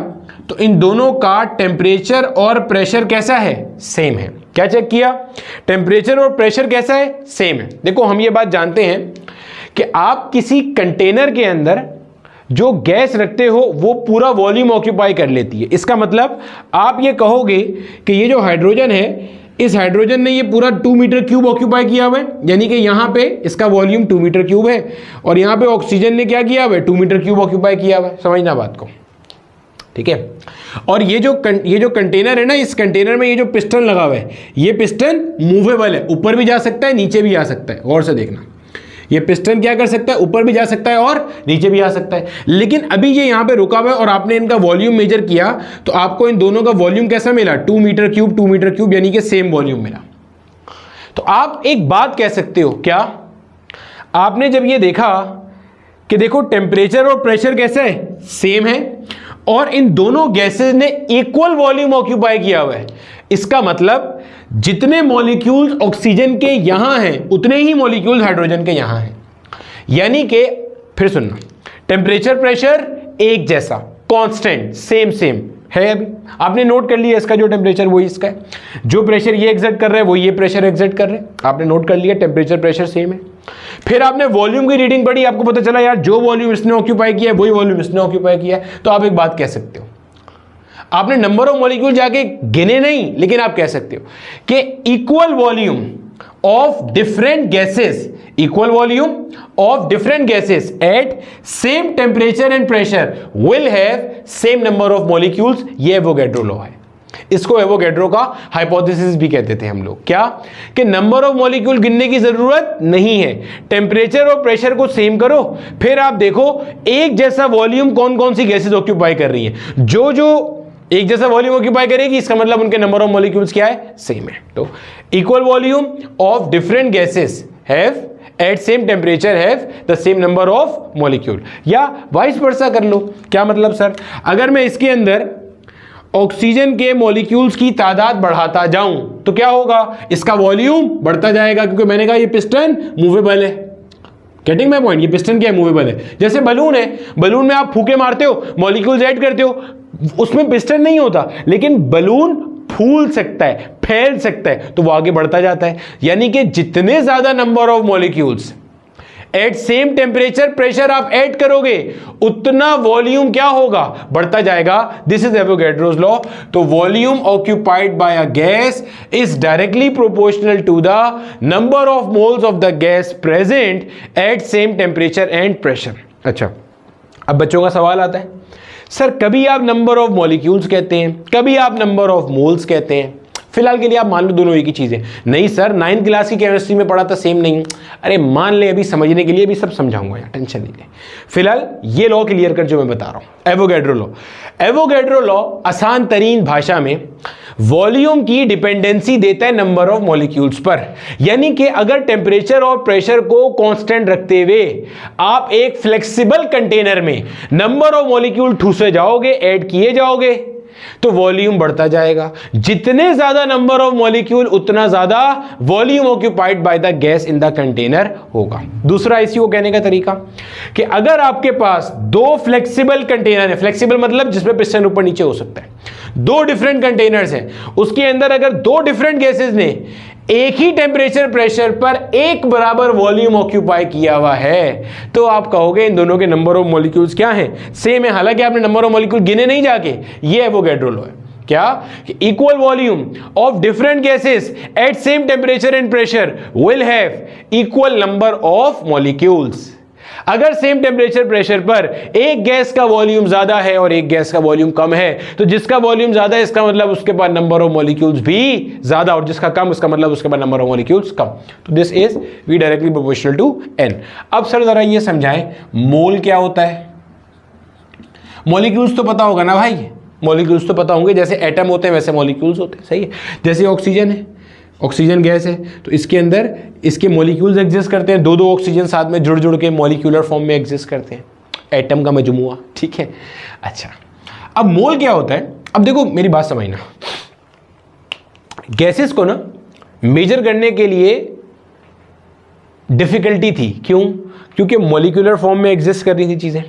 तो इन दोनों का टेम्परेचर और प्रेशर कैसा है, सेम है। क्या चेक किया, टेम्परेचर और प्रेशर कैसा है, सेम है। देखो हम ये बात जानते हैं कि आप किसी कंटेनर के अंदर जो गैस रखते हो वो पूरा वॉल्यूम ऑक्यूपाई कर लेती है। इसका मतलब आप ये कहोगे कि ये जो हाइड्रोजन है, इस हाइड्रोजन ने ये पूरा 2 मीटर क्यूब ऑक्यूपाई किया हुआ है, यानी कि यहाँ पे इसका वॉल्यूम 2 मीटर क्यूब है, और यहाँ पे ऑक्सीजन ने क्या किया हुआ है, 2 मीटर क्यूब ऑक्यूपाई किया हुआ है। समझना बात को, ठीक है। और ये जो कंटेनर है ना, इस कंटेनर में ये जो पिस्टन लगा हुआ है, ये पिस्टन मूवेबल है, ऊपर भी जा सकता है नीचे भी आ सकता है। गौर से देखना, ये पिस्टन क्या कर सकता है, ऊपर भी जा सकता है और नीचे भी आ सकता है। लेकिन अभी ये यहाँ पे रुका हुआ है और आपने इनका वॉल्यूम मेजर किया तो आपको इन दोनों का वॉल्यूम कैसा मिला, 2 मीटर क्यूब 2 मीटर क्यूब, यानी कि सेम वॉल्यूम मिला। तो आप एक बात कह सकते हो, क्या आपने जब ये देखा कि देखो टेम्परेचर और प्रेशर कैसा है, सेम है, और इन दोनों गैसेस ने इक्वल वॉल्यूम ऑक्यूपाई किया हुआ है, इसका मतलब जितने मॉलिक्यूल्स ऑक्सीजन के यहां हैं उतने ही मॉलिक्यूल्स हाइड्रोजन के यहां हैं। यानी कि फिर सुनना, टेम्परेचर प्रेशर एक जैसा, कांस्टेंट, सेम है। अभी आपने नोट कर लिया, इसका जो टेम्परेचर वही इसका है, जो प्रेशर ये एग्जर्ट कर रहे हैं वो ये प्रेशर एग्जर्ट कर रहे हैं। आपने नोट कर लिया, टेम्परेचर प्रेशर सेम है। फिर आपने वॉल्यूम की रीडिंग पढ़ी, आपको पता चला यार जो वॉल्यूम इसने ऑक्यूपाई किया है वही वॉल्यूम इसने ऑक्यूपाई किया है। तो आप एक बात कह सकते हो, आपने नंबर ऑफ मॉलिक्यूल जाके गिने नहीं, लेकिन आप कह सकते हो कि equal volume of different gases, equal volume of different gases eight same temperature and pressure will have same number of molecules. ये एवोगैड्रो लॉ है। इसको एवोगैड्रो का हाइपोथेसिस भी कहते थे हम लोग। क्या कि नंबर ऑफ मॉलिक्यूल गिनने की जरूरत नहीं है, टेम्परेचर और प्रेशर को सेम करो, फिर आप देखो एक जैसा वॉल्यूम कौन कौन सी गैसेस ऑक्यूपाई कर रही हैं। जो जो एक जैसा वॉल्यूम ऑक्यूपाई करेगी इसका मतलब उनके नंबर ऑफ मॉलिक्यूल्स क्या है, सेम है। तो equal volume of different gases have at same temperature have the same number of molecule, या वाइस वर्सा कर लो। क्या मतलब सर, अगर मैं इसके अंदर ऑक्सीजन के मॉलिक्यूल्स की तादाद बढ़ाता जाऊं तो क्या होगा, इसका वॉल्यूम बढ़ता जाएगा, क्योंकि मैंने कहा ये पिस्टन मूवेबल है। गेटिंग माय पॉइंट, ये पिस्टन क्या है, मूवेबल है। जैसे बलून है, बलून में आप फूके मारते हो, मॉलिक्यूल्स ऐड करते हो, उसमें पिस्टन नहीं होता, लेकिन बलून फूल सकता है, फैल सकता है, तो वो आगे बढ़ता जाता है। यानी कि जितने ज्यादा number of molecules at same temperature pressure आप ऐड करोगे उतना वॉल्यूम क्या होगा, बढ़ता जाएगा। This is Avogadro's law. तो volume occupied by a gas is directly proportional to the number of moles of the gas present at same temperature and pressure. अच्छा, अब बच्चों का सवाल आता है, सर कभी आप नंबर ऑफ मॉलिक्यूल्स कहते हैं, कभी आप नंबर ऑफ मोल्स कहते हैं। फिलहाल के लिए आप मान लो दोनों एक ही चीजें। नहीं सर, 9th क्लास की केमिस्ट्री में पढ़ा था, सेम नहीं। अरे मान ले, अभी समझने के लिए भी सब समझाऊंगा यार, टेंशन नहीं ले। फिलहाल ये लॉ क्लियर कर जो मैं बता रहा हूं, एवोगैड्रो लॉ। एवोगैड्रो लॉ आसान तरीन भाषा में वॉल्यूम की डिपेंडेंसी देता है नंबर ऑफ मॉलिक्यूल्स पर। यानी कि अगर टेम्परेचर और प्रेशर को कांस्टेंट रखते हुए आप एक फ्लेक्सिबल कंटेनर में नंबर ऑफ मॉलिक्यूल ठूसे जाओगे, ऐड किए जाओगे, तो वॉल्यूम बढ़ता जाएगा। जितने ज्यादा नंबर ऑफ मॉलिक्यूल उतना ज्यादा volume occupied bye the gas in the container होगा। दूसरा इसी को कहने का तरीका कि अगर आपके पास दो फ्लेक्सिबल कंटेनर है, फ्लेक्सिबल मतलब जिसमें पिस्टन ऊपर नीचे हो सकता है, दो डिफरेंट कंटेनर्स हैं, उसके अंदर अगर दो डिफरेंट गैसेस ने एक ही टेम्परेचर प्रेशर पर एक बराबर वॉल्यूम ऑक्यूपाई किया हुआ है, तो आप कहोगे इन दोनों के नंबर ऑफ मॉलिक्यूल्स क्या हैं, सेम है। हालांकि आपने नंबर ऑफ मॉलिक्यूल गिने नहीं जाके, ये एवोगैड्रो लॉ है। क्या, equal volume of different gases eight same temperature and pressure will have equal number of molecules. अगर सेम टेम्परेचर प्रेशर पर एक गैस का वॉल्यूम ज्यादा है और एक गैस का वॉल्यूम कम है, तो जिसका वॉल्यूम ज्यादा है इसका मतलब उसके पास नंबर ऑफ मॉलिक्यूल्स भी ज्यादा, और जिसका कम उसका मतलब उसके पास नंबर ऑफ मॉलिक्यूल्स कम। तो this is we directly proportional to N. अब सर जरा ये समझाएं मोल क्या होता है। मॉलिक्यूल्स तो पता होगा ना भाई, मॉलिक्यूल्स तो पता होंगे, जैसे एटम होते हैं वैसे मॉलिक्यूल्स होते हैं, सही है। जैसे ऑक्सीजन है, ऑक्सीजन गैस है, तो इसके अंदर इसके मॉलिक्यूल्स एग्जिस्ट करते हैं, दो दो ऑक्सीजन साथ में जुड़ जुड़ के मॉलिक्यूलर फॉर्म में एग्जिस्ट करते हैं, एटम का मजमुआ, ठीक है। अच्छा, अब मोल क्या होता है। अब देखो मेरी बात समझना, गैसेस को ना मेजर करने के लिए डिफिकल्टी थी, क्यों, क्योंकि मॉलिक्यूलर फॉर्म में एग्जिस्ट कर रही थी चीजें,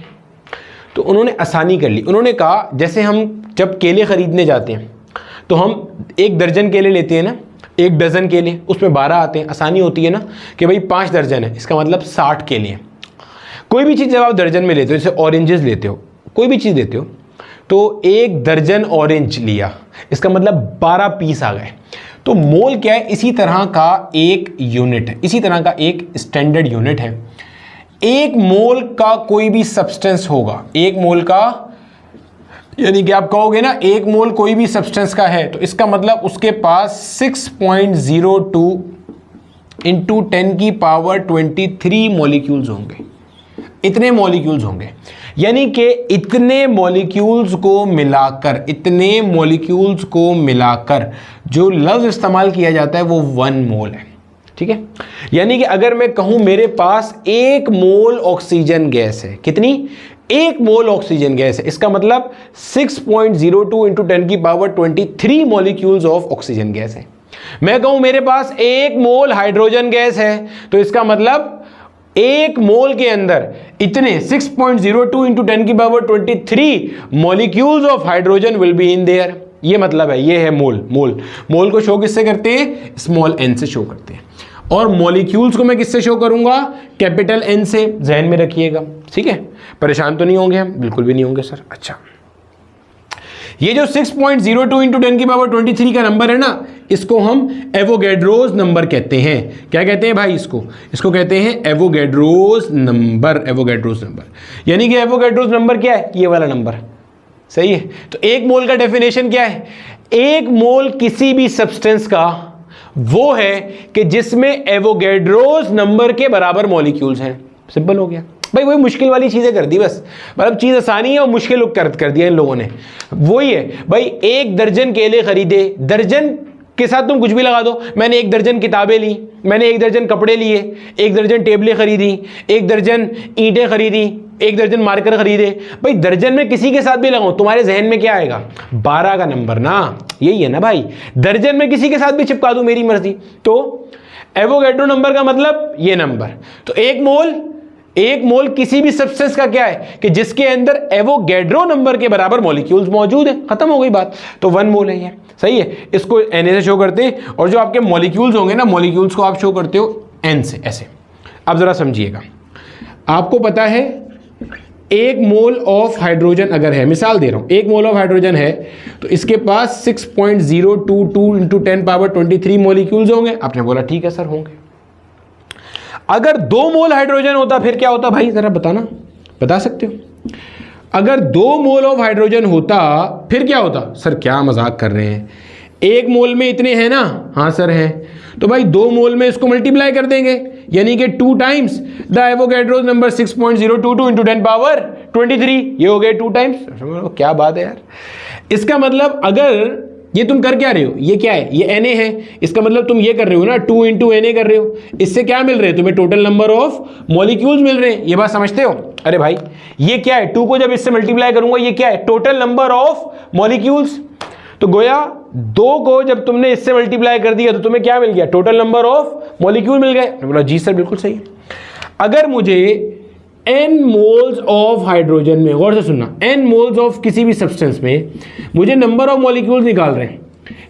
तो उन्होंने आसानी कर ली। उन्होंने कहा जैसे हम जब केले खरीदने जाते हैं तो हम 1 दर्जन केले लेते हैं ना, 1 डजन केले, उसमें 12 आते हैं, आसानी होती है ना कि भाई 5 दर्जन है, इसका मतलब 60 केले हैं। कोई भी चीज़ जब आप दर्जन में लेते हो, जैसे ऑरेंजेस लेते हो, कोई भी चीज़ लेते हो, तो 1 दर्जन ऑरेंज लिया, इसका मतलब 12 पीस आ गए। तो मोल क्या है, इसी तरह का एक यूनिट है, इसी तरह का एक स्टैंडर्ड यूनिट है। 1 मोल का कोई भी सब्सटेंस होगा, 1 मोल का, यानी कि आप कहोगे ना 1 मोल कोई भी सब्सटेंस का है, तो इसका मतलब उसके पास 6.02 इंटू 10 की पावर 23 मॉलिक्यूल्स होंगे, इतने मॉलिक्यूल्स होंगे। यानी कि इतने मॉलिक्यूल्स को मिलाकर, इतने मॉलिक्यूल्स को मिलाकर जो लफ्ज़ इस्तेमाल किया जाता है वो 1 मोल है, ठीक है। यानी कि अगर मैं कहूं मेरे पास 1 मोल ऑक्सीजन गैस है, कितनी, 1 मोल ऑक्सीजन गैस है, इसका मतलब 6.02 इंटू 10 की power 23 molecules of oxygen gas है। मैं कहूं मेरे पास 1 मोल हाइड्रोजन गैस है, तो इसका मतलब 1 मोल के अंदर इतने 6.02 इंटू 10 की power 23 molecules of hydrogen will be in their. ये मतलब है, ये है मोल। मोल को शो किससे करते हैं, स्मॉल एन से शो करते हैं, और मॉलिक्यूल्स को मैं किससे शो करूंगा, कैपिटल एन से, ध्यान में रखिएगा, ठीक है। परेशान तो नहीं होंगे हम, बिल्कुल भी नहीं होंगे सर। अच्छा, ये जो 6.02 इंटू 10 की पावर 23 का नंबर है ना, इसको हम एवोगैड्रोस नंबर कहते हैं। क्या कहते हैं भाई, इसको कहते हैं एवोगैड्रोस नंबर। एवोगैड्रोस नंबर यानी कि एवोगैड्रोस नंबर क्या है, ये वाला नंबर, सही है। तो 1 मोल का डेफिनेशन क्या है, एक मोल किसी भी सब्सटेंस का वो है कि जिसमें एवोगैड्रोस नंबर के बराबर मॉलिक्यूल्स हैं। सिंपल हो गया भाई, वही मुश्किल वाली चीजें कर दी बस, मतलब चीज आसानी है और मुश्किल कर दिया इन लोगों ने। वही है भाई, 1 दर्जन केले खरीदे, दर्जन के साथ तुम कुछ भी लगा दो, मैंने 1 दर्जन किताबें ली, मैंने 1 दर्जन कपड़े लिए, 1 दर्जन टेबलें खरीदी, 1 दर्जन ईंटें खरीदी, 1 दर्जन मार्कर खरीदे। भाई दर्जन में किसी के साथ भी लगाऊं, तुम्हारे जहन में क्या आएगा? 12 का नंबर ना, यही है ना भाई। दर्जन में किसी के साथ भी चिपका दूं, मेरी मर्जी। तो एवोगैड्रो नंबर का मतलब ये नंबर। तो एक मोल किसी भी सब्सटेंस का क्या है कि जिसके अंदर एवोगैड्रो नंबर के बराबर मॉलिक्यूल्स मौजूद है। खत्म हो गई बात। तो 1 मोल है ये, सही है। इसको Na से शो करते हैं, और जो आपके मॉलिक्यूल्स होंगे ना, मॉलिक्यूल्स को आप शो करते हो N से, ऐसे। अब जरा समझिएगा, आपको पता है 1 मोल ऑफ हाइड्रोजन अगर है, मिसाल दे रहा हूं, 1 मोल ऑफ हाइड्रोजन है तो इसके पास 6.022 × 10⁻23 मॉलिक्यूल्स होंगे। आपने बोला ठीक है सर, होंगे। अगर 2 मोल हाइड्रोजन होता फिर क्या होता भाई, जरा बताना, बता सकते हो? अगर 2 मोल ऑफ हाइड्रोजन होता फिर क्या होता? सर क्या मजाक कर रहे हैं, 1 मोल में इतने हैं ना? हाँ सर हैं। तो भाई 2 मोल में इसको मल्टीप्लाई कर देंगे, यानी कि 2 टाइम्स द एवोगैड्रो नंबर 6.022 × 10⁻23, ये हो गए 2 टाइम्स। क्या बात है यार। इसका मतलब अगर ये तुम कर क्या रहे हो, ये क्या है, ये Na है, इसका मतलब तुम ये कर रहे हो ना, 2 × Na कर रहे हो। इससे क्या मिल रहे हैं तुम्हें? टोटल नंबर ऑफ मॉलिक्यूल्स मिल रहे हैं। ये बात समझते हो? अरे भाई ये क्या है, 2 को जब इससे मल्टीप्लाई करूंगा, ये क्या है? Total number of molecules. तो गोया 2 को जब तुमने इससे मल्टीप्लाई कर दिया तो तुम्हें क्या मिल गया? टोटल नंबर ऑफ मॉलिक्यूल मिल गए। बोला जी सर बिल्कुल सही। अगर मुझे n मोल्स ऑफ हाइड्रोजन में, गौर से सुनना, n मोल्स ऑफ किसी भी सब्सटेंस में मुझे नंबर ऑफ मॉलिक्यूल्स निकाल रहे हैं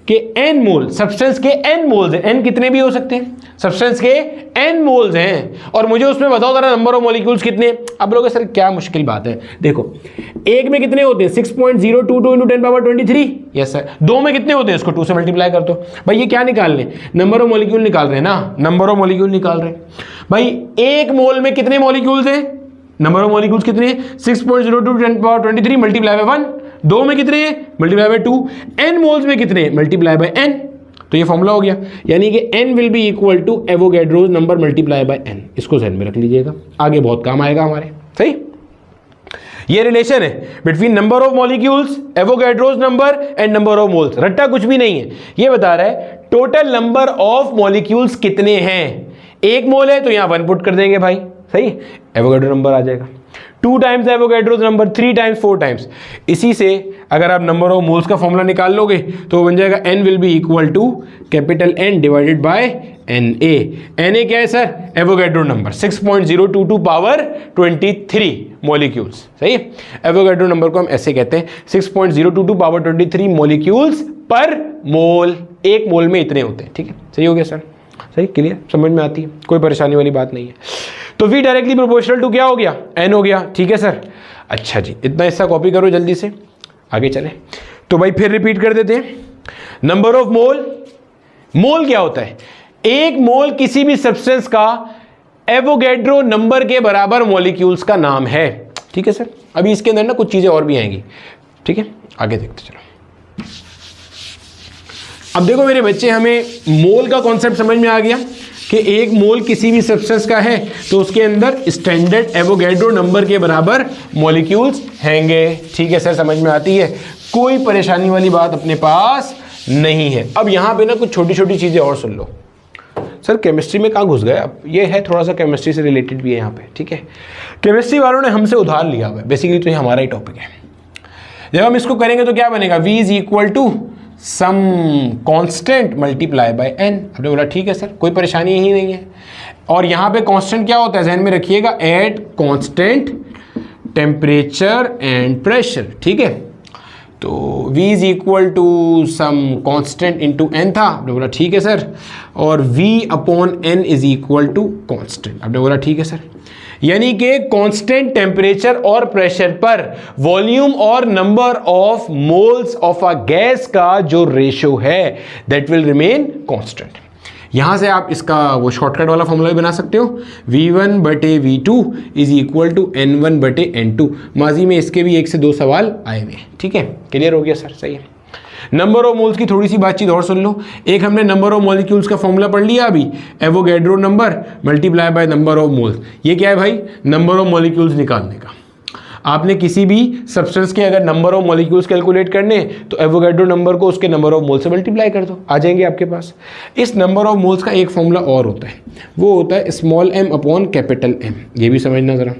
कि n मोल, सब्सटेंस के n मोल्स हैं, n कितने भी हो सकते हैं, सब्सटेंस के n मोल्स हैं, और मुझे उसमें बताओ जरा नंबर ऑफ मॉलिक्यूल्स कितने। अब लोग सर क्या मुश्किल बात है, देखो 1 में कितने होते हैं? 6.022 × 10⁻23। Yes sir. 2 में कितने होते हैं? इसको 2 से मल्टीप्लाई कर दो। भाई ये क्या निकाल रहे हैं? नंबर ऑफ मॉलिक्यूल निकाल रहे हैं ना, नंबर ऑफ मॉलिक्यूल निकाल रहे हैं। भाई 1 मोल में कितने मॉलिक्यूल्स हैं? नंबर ऑफ मॉलिक्यूल्स कितने हैं? 6.022 × 10⁻23 मल्टीप्लाई बाय 1। 2 में कितने हैं? Multiply bye 2। n मोल्स में कितने हैं? Multiply by n। तो ये फॉर्मूला हो गया, यानी कि n will be equal to Avogadro's number multiply by n। इसको ध्यान में रख लीजिएगा, आगे बहुत काम आएगा हमारे। सही, ये रिलेशन है between number of molecules, Avogadro's number and number of moles. रट्टा कुछ भी नहीं है, ये बता रहा है टोटल नंबर ऑफ मॉलिक्यूल्स कितने हैं। 1 मोल है तो यहां 1 पुट कर देंगे भाई, सही, एवोगैड्रो नंबर आ जाएगा। 2 times Avogadro's number, 3 times, 4 times. इसी से अगर आप नंबर ऑफ मोल्स का फॉर्मूला निकाल लोगे तो बन जाएगा n will be equal to capital N divided by Na। Na क्या है sir? Avogadro number 6.022 power 23 molecules. सही, एवोगैड्रो नंबर को हम ऐसे कहते हैं, 6.022 पावर 23 मॉलिक्यूल्स पर मोल। 1 मोल में इतने होते हैं। ठीक है, सही हो गया सर, सही, क्लियर, समझ में आती है, कोई परेशानी वाली बात नहीं है। तो V डायरेक्टली प्रोपोर्शनल टू क्या हो गया? N हो गया। ठीक है सर, अच्छा जी, इतना हिस्सा कॉपी करो जल्दी से, आगे चले। तो भाई फिर रिपीट कर देते हैं, नंबर ऑफ मोल, मोल क्या होता है? 1 मोल किसी भी सब्सटेंस का एवोगैड्रो नंबर के बराबर मॉलिक्यूल्स का नाम है। ठीक है सर, अभी इसके अंदर ना कुछ चीजें और भी आएंगी। ठीक है, आगे देखते चलो। अब देखो मेरे बच्चे, हमें मोल का कॉन्सेप्ट समझ में आ गया कि 1 मोल किसी भी सब्सटेंस का है तो उसके अंदर स्टैंडर्ड एवोगैड्रो नंबर के बराबर मॉलिक्यूल्स हैंगे। ठीक है सर, समझ में आती है, कोई परेशानी वाली बात अपने पास नहीं है। अब यहाँ पे ना कुछ छोटी छोटी चीज़ें और सुन लो। सर केमिस्ट्री में कहाँ घुस गए अब? ये है थोड़ा सा केमिस्ट्री से रिलेटेड भी है यहाँ पे। ठीक है, केमिस्ट्री वालों ने हमसे उधार लिया हुआ है, बेसिकली तो ये हमारा ही टॉपिक है। जब हम इसको करेंगे तो क्या बनेगा? V is equal to some constant multiply by n। आपने बोला ठीक है सर, कोई परेशानी ही नहीं है। और यहाँ पे कांस्टेंट क्या होता है, ध्यान में रखिएगा, at constant temperature and pressure. ठीक है, तो V is equal to some constant into n था। आपने बोला ठीक है सर, और V upon n is equal to constant. आपने बोला ठीक है सर, यानी कि कांस्टेंट टेम्परेचर और प्रेशर पर वॉल्यूम और number of moles of a gas का जो रेशो है दैट विल रिमेन कांस्टेंट। यहां से आप इसका वो शॉर्टकट वाला फॉर्मूला भी बना सकते हो, V1/V2 is equal to N1/N2। माजी में इसके भी 1 से 2 सवाल आए हुए हैं। ठीक है, क्लियर हो गया सर, सही है। नंबर ऑफ मोल्स की थोड़ी सी बातचीत और सुन लो। एक हमने नंबर ऑफ मॉलिक्यूल्स का फॉर्मूला पढ़ लिया अभी, Avogadro number multiply by number of moles. ये क्या है भाई, नंबर ऑफ मॉलिक्यूल्स निकालने का। आपने किसी भी सब्सटेंस के अगर नंबर ऑफ मॉलिक्यूल्स कैलकुलेट करने तो एवोगैड्रो नंबर को उसके नंबर ऑफ मोल से मल्टीप्लाई कर दो, आ जाएंगे आपके पास। इस नंबर ऑफ मोल्स का एक फॉर्मूला और होता है, वो होता है small m upon capital M। ये भी समझना ज़रा,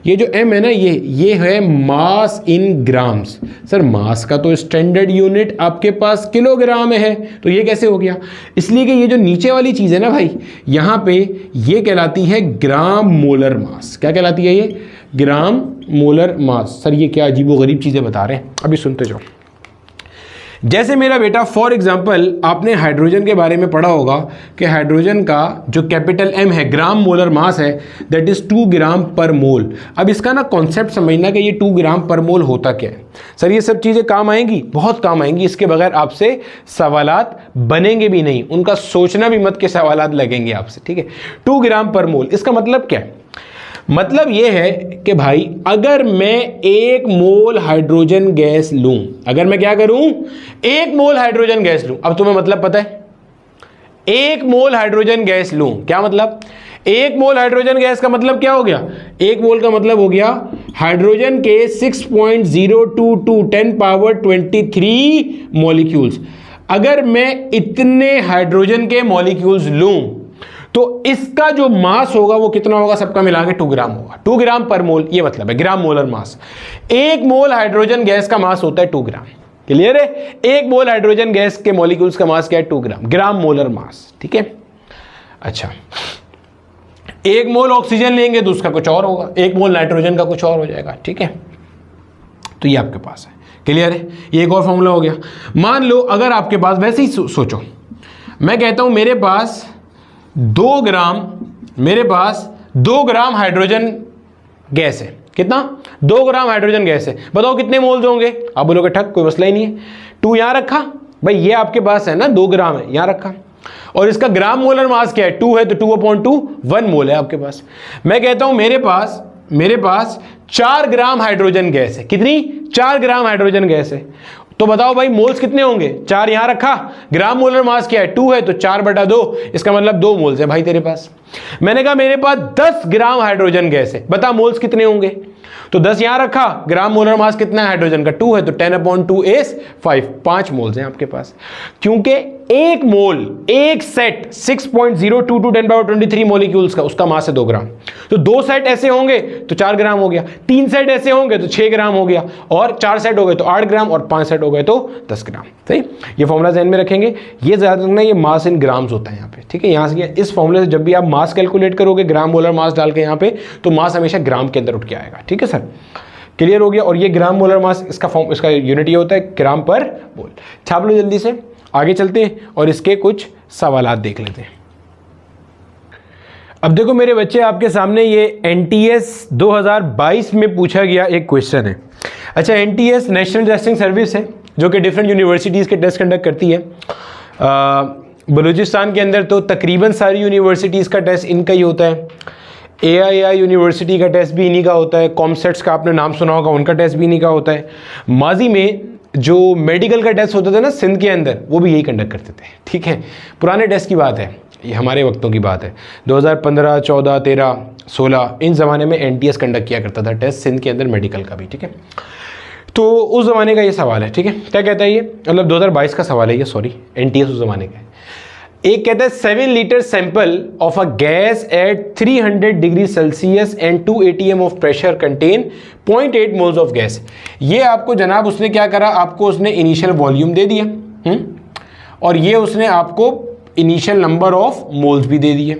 ये जो m है ना, ये है मास इन ग्राम्स। सर मास का तो स्टैंडर्ड यूनिट आपके पास किलोग्राम है, तो ये कैसे हो गया? इसलिए कि ये जो नीचे वाली चीज़ है ना भाई, यहाँ पे ये कहलाती है ग्राम मोलर मास। क्या कहलाती है ये? ग्राम मोलर मास। सर ये क्या अजीबोगरीब चीज़ें बता रहे हैं, अभी सुनते जाओ। जैसे मेरा बेटा फॉर एग्जांपल आपने हाइड्रोजन के बारे में पढ़ा होगा कि हाइड्रोजन का जो कैपिटल M है, ग्राम मोलर मास है, दैट इज़ 2 ग्राम पर मोल। अब इसका ना कॉन्सेप्ट समझना कि ये 2 ग्राम पर मोल होता क्या है। सर ये सब चीज़ें काम आएंगी, बहुत काम आएंगी, इसके बगैर आपसे सवालात बनेंगे भी नहीं, उनका सोचना भी मत के सवालात लगेंगे आपसे, ठीक है। 2 ग्राम पर मोल, इसका मतलब क्या है? मतलब यह है कि भाई अगर मैं 1 मोल हाइड्रोजन गैस लूं, अगर मैं क्या करूं, 1 मोल हाइड्रोजन गैस लूं। अब तुम्हें मतलब पता है, 1 मोल हाइड्रोजन गैस लूं, क्या मतलब? 1 मोल हाइड्रोजन गैस का मतलब क्या हो गया? 1 मोल का मतलब हो गया हाइड्रोजन के 6.022 10 पावर 23 मॉलिक्यूल्स। अगर मैं इतने हाइड्रोजन के मॉलिक्यूल्स लूं तो इसका जो मास होगा वो कितना होगा? सबका मिला के 2 ग्राम होगा। 2 ग्राम पर मोल, ये मतलब है ग्राम मोलर मास। 1 मोल हाइड्रोजन गैस का मास होता है 2 ग्राम। क्लियर है? 1 मोल हाइड्रोजन गैस के मॉलिक्यूल्स का मास क्या है? 2 ग्राम, ग्राम मोलर मास, ठीक है। अच्छा, 1 मोल ऑक्सीजन लेंगे तो उसका कुछ और होगा, 1 मोल नाइट्रोजन का कुछ और हो जाएगा, ठीक है। तो ये आपके पास है, क्लियर है? ये एक और फॉर्मूला हो गया। मान लो अगर आपके पास, वैसे ही सोचो, मैं कहता हूं मेरे पास 2 ग्राम हाइड्रोजन गैस है। कितना? 2 ग्राम हाइड्रोजन गैस है। बताओ कितने मोल्स होंगे? आप बोलोगे ठक, कोई मसला ही नहीं है। 2 यहां रखा भाई, ये आपके पास है ना, 2 ग्राम है, यहां रखा। और इसका ग्राम मोलर मास क्या है? 2 है, तो 2/2 1 मोल है आपके पास। मैं कहता हूं मेरे पास 4 ग्राम हाइड्रोजन गैस है। कितनी? 4 ग्राम हाइड्रोजन गैस है। तो बताओ भाई मोल्स कितने होंगे? 4 यहां रखा, ग्राम मोलर मास क्या है? 2 है, तो 4/2, इसका मतलब 2 मोल्स है भाई तेरे पास। मैंने कहा मेरे पास 10 ग्राम हाइड्रोजन गैस है, बता मोल्स कितने होंगे? तो 10 यहां रखा, ग्राम मोलर मास कितना है हाइड्रोजन का? 2 है, तो 10/2 is 5 मोल्स हैं आपके पास। क्योंकि एक मोल, एक सेट 6.022 10^23 मॉलिक्यूल्स का, उसका मास है 2 ग्राम। तो 2 सेट ऐसे होंगे तो 4 ग्राम हो गया, 3 सेट ऐसे होंगे तो 6 ग्राम हो गया, और 4 सेट हो गए तो 8 ग्राम, और 5 सेट हो गए तो 10 ग्राम। सही, ये फॉर्मूला ध्यान में रखेंगे। ये ज्यादा रखना, ये मास इन ग्राम्स होता है यहाँ पे, ठीक है। यहाँ से इस फॉर्मूले से जब भी आप मास कैलकुलेट करोगे, ग्राम मोलर मास डाल के यहाँ पे, तो मास हमेशा ग्राम के अंदर उठ के आएगा, ठीक है सर। क्लियर हो गया? और ये ग्राम मोलर मास, इसका यूनिट ये होता है ग्राम पर मोल। छाप लो जल्दी से, आगे चलते हैं और इसके कुछ सवालात देख लेते हैं। अब देखो मेरे बच्चे, आपके सामने ये NTS 2022 में पूछा गया एक क्वेश्चन है। अच्छा, NTS नेशनल टेस्टिंग सर्विस है जो कि डिफरेंट यूनिवर्सिटीज़ के टेस्ट कंडक्ट करती है। बलूचिस्तान के अंदर तो तकरीबन सारी यूनिवर्सिटीज़ का टेस्ट इनका ही होता है। AII यूनिवर्सिटी का टेस्ट भी इन्हीं का होता है। कॉमसेट्स का आपने नाम सुना होगा, उनका टेस्ट भी इन्हीं का होता है। माजी में जो मेडिकल का टेस्ट होता था ना सिंध के अंदर, वो भी यही कंडक्ट करते थे, ठीक है। पुराने टेस्ट की बात है, ये हमारे वक्तों की बात है। 2015, 14, 13, 16 इन ज़माने में NTS कंडक्ट किया करता था टेस्ट सिंध के अंदर मेडिकल का भी, ठीक है। तो उस ज़माने का ये सवाल है, ठीक है। क्या कहता है ये? मतलब 2022 का सवाल है ये, सॉरी, NTS उस ज़माने का है। एक कहता है 7 litre sample of a gas eight 300 degree Celsius and 2 atm of pressure contain 0.8 moles of gas. ये आपको जनाब उसने क्या करा, आपको उसने इनिशियल वॉल्यूम दे दिया, और ये उसने आपको इनिशियल नंबर ऑफ मोल्स भी दे दिए।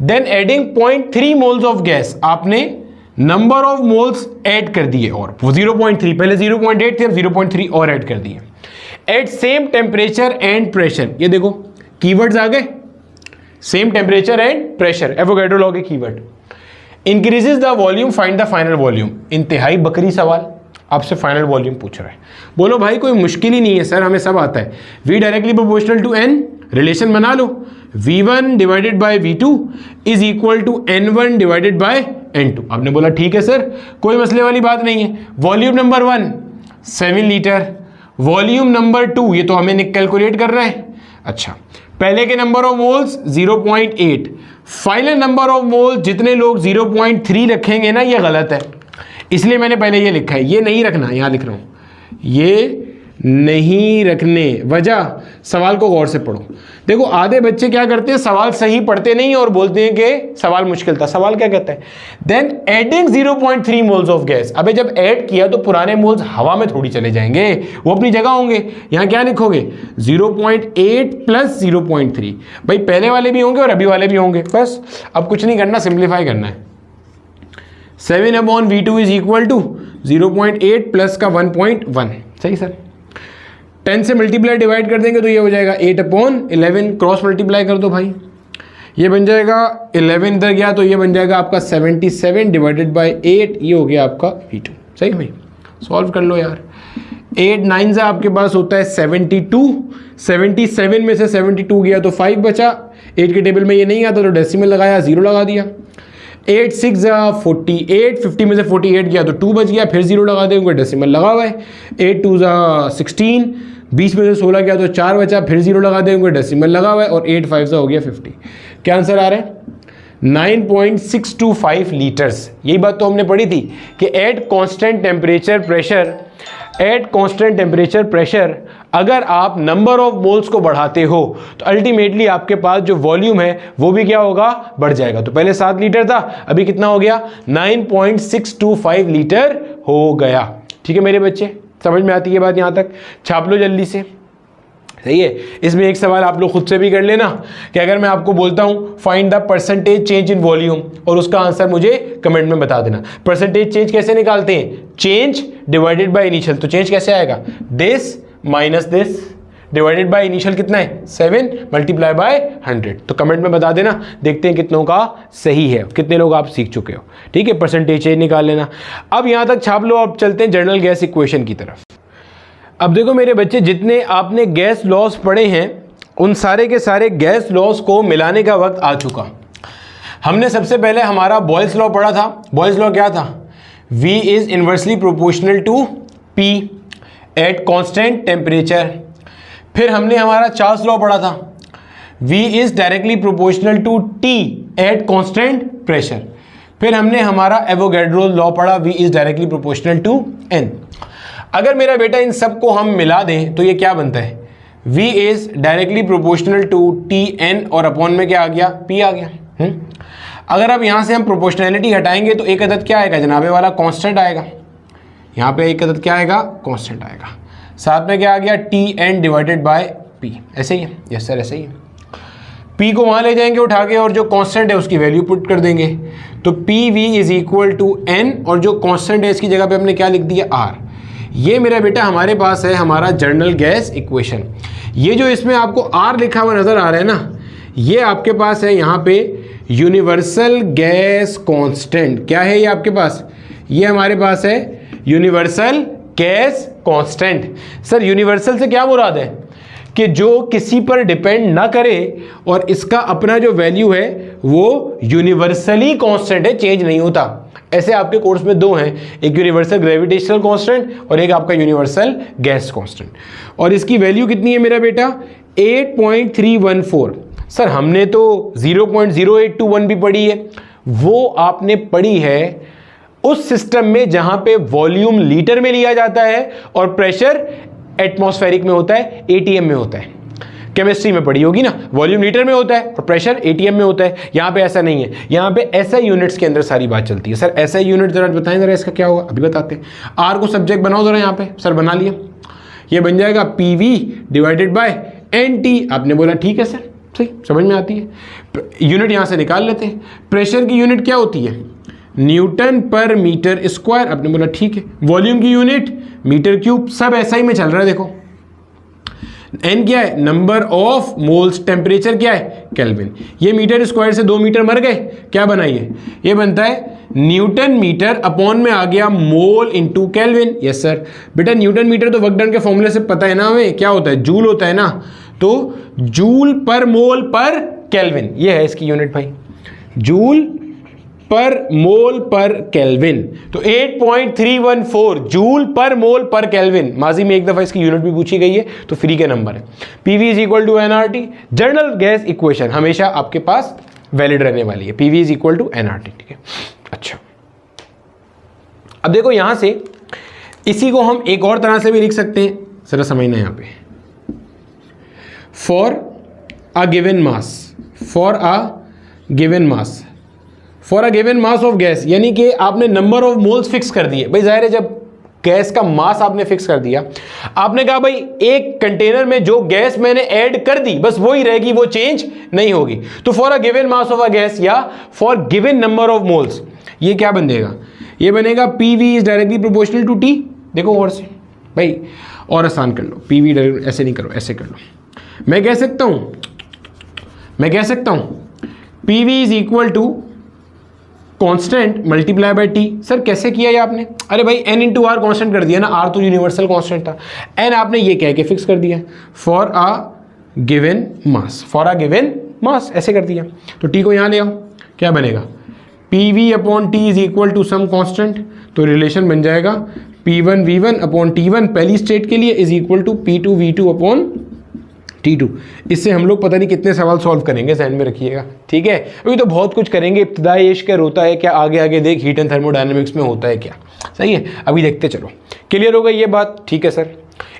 Then adding 0.3 moles of gas, आपने नंबर ऑफ मोल्स ऐड कर दिए, और 0.3, पहले 0.8 थे, अब 0.3 और ऐड कर दिए। At same temperature and pressure, ये देखो कीवर्ड्स आ गए, same temperature and pressure, Avogadro law के keyword. Increases the volume, find the final volume. इंतहाई बकरी सवाल, आपसे फाइनल वॉल्यूम पूछ रहा है। बोलो भाई कोई मुश्किल ही नहीं है सर, हमें सब आता है। V directly proportional to N, relation बना लो, V1 divided by V2 is equal to N1 divided by N2। आपने बोला ठीक है सर, कोई मसले वाली बात नहीं है। Volume number 1 7 litre, volume number 2, ये तो हमें कैलकुलेट कर रहे हैं। अच्छा, पहले के number of moles 0.8, final number of moles जितने लोग 0.3 रखेंगे ना, ये गलत है, इसलिए मैंने पहले ये लिखा है, ये नहीं रखना, यहां लिख रहा हूं ये नहीं रखने। वजह, सवाल को गौर से पढ़ो। देखो आधे बच्चे क्या करते हैं, सवाल सही पढ़ते नहीं और बोलते हैं कि सवाल मुश्किल था। सवाल क्या कहता है, then adding 0.3 moles of gas. अबे जब ऐड किया तो पुराने मोल्स हवा में थोड़ी चले जाएंगे, वो अपनी जगह होंगे। यहां क्या लिखोगे, 0.8 प्लस 0.3। भाई पहले वाले भी होंगे और अभी वाले भी होंगे, बस अब कुछ नहीं करना, सिंप्लीफाई करना है। 7/V2 is equal to 0.8 plus का 1.1। सही सर, 10 से मल्टीप्लाई डिवाइड कर देंगे तो ये हो जाएगा 8/11। क्रॉस मल्टीप्लाई कर दो भाई, ये बन जाएगा 11 इधर गया तो ये बन जाएगा आपका 77 डिवाइडेड बाय 8, ये हो गया आपका V2। सही भाई, सॉल्व कर लो यार। 8 9 से आपके पास होता है 72, 77 में से 72 गया तो 5 बचा। 8 के टेबल में ये नहीं आता तो डेसिमल लगाया, 0 लगा दिया। 8 6 48, 50 में से 48 गया तो 2 बच गया, फिर 0 लगा देंगे, डेसिमल लगा हुआ है। 8 2 16, 20 में से 16 गया तो 4 बचा, फिर 0 लगा देंगे, डेसिमल लगा हुआ है। और 8 5 हो गया 50। क्या आंसर आ रहा है, 9.625 लीटर्स। यही बात तो हमने पढ़ी थी कि एट कांस्टेंट टेम्परेचर प्रेशर अगर आप नंबर ऑफ मोल्स को बढ़ाते हो तो अल्टीमेटली आपके पास जो वॉल्यूम है वो भी क्या होगा, बढ़ जाएगा। तो पहले 7 लीटर था, अभी कितना हो गया, 9.625 लीटर हो गया। ठीक है मेरे बच्चे, समझ में आती है बात यहां तक, छाप लो जल्दी से। सही है। इसमें एक सवाल आप लोग खुद से भी कर लेना कि अगर मैं आपको बोलता हूं find the percentage change in volume, और उसका आंसर मुझे कमेंट में बता देना। परसेंटेज चेंज कैसे निकालते हैं, चेंज डिवाइडेड बाय इनिशियल। तो चेंज कैसे आएगा, this minus this divided by initial कितना है 7 मल्टीप्लाई बाय 100। तो कमेंट में बता देना, देखते हैं कितनों का सही है, कितने लोग आप सीख चुके हो। ठीक है, परसेंटेज चेंज निकाल लेना। अब यहां तक छाप लो, अब चलते हैं जनरल गैस इक्वेशन की तरफ। अब देखो मेरे बच्चे, जितने आपने गैस लॉस पढ़े हैं उन सारे के सारे गैस लॉस को मिलाने का वक्त आ चुका। हमने सबसे पहले हमारा बॉयल्स लॉ पढ़ा था। बॉयल्स लॉ क्या था, V is inversely proportional to P at constant temperature. फिर हमने हमारा चार्ल्स लॉ पढ़ा था, V is directly proportional to T at constant pressure. फिर हमने हमारा एवोगैड्रो लॉ पढ़ा, V is directly proportional to N। अगर मेरा बेटा इन सबको हम मिला दें तो ये क्या बनता है, V is directly proportional to Tn और अपॉन में क्या आ गया, P आ गया। अगर अब यहां से हम प्रोपोर्शनैलिटी हटाएंगे तो एक अदद क्या आएगा जनाबे वाला, कांस्टेंट आएगा। यहां पे एक अदद क्या आएगा, कांस्टेंट आएगा। साथ में क्या आ गया, Tn डिवाइडेड बाय P। ऐसे ही है, यस सर ऐसे ही है। P को वहां ले जाएंगे उठा के और जो कांस्टेंट है उसकी वैल्यू पुट कर देंगे। तो PV is equal to N और जो कांस्टेंट है इसकी जगह पे हमने क्या लिख दिया, R। ये मेरा बेटा हमारे पास है हमारा जनरल गैस इक्वेशन। ये जो इसमें आपको R लिखा हुआ नजर आ रहा है ना, ये आपके पास है यहाँ पे यूनिवर्सल गैस कांस्टेंट। क्या है ये आपके पास, ये हमारे पास है universal gas constant. Sir universal से क्या मुराद है कि जो किसी पर डिपेंड ना करे और इसका अपना जो वैल्यू है वो यूनिवर्सली कांस्टेंट है, चेंज नहीं होता। ऐसे आपके कोर्स में दो हैं, एक यूनिवर्सल ग्रेविटेशनल कांस्टेंट और एक आपका यूनिवर्सल गैस कांस्टेंट। और इसकी वैल्यू कितनी है मेरा बेटा, 8.314। सर हमने तो 0.0821 भी पढ़ी है, वो आपने पढ़ी है उस सिस्टम में जहां पे वॉल्यूम लीटर में लिया जाता है और प्रेशर एटमॉस्फेरिक में होता है, एटीएम में होता है। केमिस्ट्री में पढ़ी होगी ना, वॉल्यूम लीटर में होता है और प्रेशर एटीएम में होता है। यहां पे ऐसा नहीं है, यहां पे एसआई यूनिट्स के अंदर सारी बात चलती है। सर एसआई यूनिट जरा बताएं, जरा इसका क्या होगा, अभी बताते हैं। आर को सब्जेक्ट बनाओ जरा, यहां पे सर बना लिया, ये बन जाएगा पीवी डिवाइडेड बाय एनटी। आपने बोला ठीक है सर, सही समझ में आती है। यूनिट यहां से निकाल लेते हैं। प्रेशर की यूनिट क्या होती है, न्यूटन पर मीटर स्क्वायर। आपने बोला ठीक है। वॉल्यूम की यूनिट मीटर क्यूब। सब एसआई में चल रहा है। देखो एन क्या है, नंबर ऑफ मोल्स। टेम्परेचर क्या है, केल्विन। ये मीटर स्क्वायर से 2 मीटर मर गए, क्या बनाइए, ये बनता है न्यूटन मीटर अपॉन में आ गया मोल इनटू केल्विन। यस सर बेटा, न्यूटन मीटर तो वर्क डन के फॉर्मूले से पता है ना हमें, क्या होता है, जूल होता है ना। तो जूल पर मोल पर केल्विन, ये है इसकी यूनिट भाई, जूल पर मोल पर केल्विन। तो 8.314 जूल पर मोल पर केल्विन, माजी में एक दफा इसकी यूनिट भी पूछी गई है, तो फ्री के नंबर है। PV is equal to NRT, general gas equation हमेशा आपके पास वैलिड रहने वाली है, PV is equal to NRT, ठीक है। अच्छा, अब देखो यहां से इसी को हम एक और तरह से भी लिख सकते हैं, जरा समझना यहां पे, for a given mass, for a given mass, for a given mass of gas, यानी कि आपने नंबर ऑफ मोल्स फिक्स कर दिए। भाई जाहिर है जब गैस का मास आपने फिक्स कर दिया, आपने कहा भाई एक कंटेनर में जो गैस मैंने ऐड कर दी बस वही रहेगी, वो चेंज नहीं होगी। तो for a given mass of a gas या for given number of moles, ये क्या बन जाएगा, ये बनेगा PV is directly proportional to T. देखो और से भाई और आसान कर लो, पीवी ऐसे नहीं करो, ऐसे कर लो। मैं कह सकता हूं PV is equal to constant multiply by T. Sir कैसे किया ये आपने? अरे भाई n इंटू आर कॉन्स्टेंट कर दिया ना, आर तो यूनिवर्सल कांस्टेंट था, n आपने ये कह के फिक्स कर दिया for a given mass, for a given मास ऐसे कर दिया। तो टी को यहां ले आओ, क्या बनेगा, PV upon T is equal to some constant, तो रिलेशन बन जाएगा P1 V1 अपॉन T1 पहली स्टेट के लिए is equal to P2 V2 upon T2। इससे हम लोग पता नहीं कितने सवाल सॉल्व करेंगे, ध्यान में रखिएगा, ठीक है। अभी तो बहुत कुछ करेंगे, इब्तिदाई इश्क होता है क्या, आगे आगे देख हीट एंड थर्मोडायनेमिक्स में होता है क्या, सही है। अभी देखते चलो, क्लियर हो गई ये बात, ठीक है सर।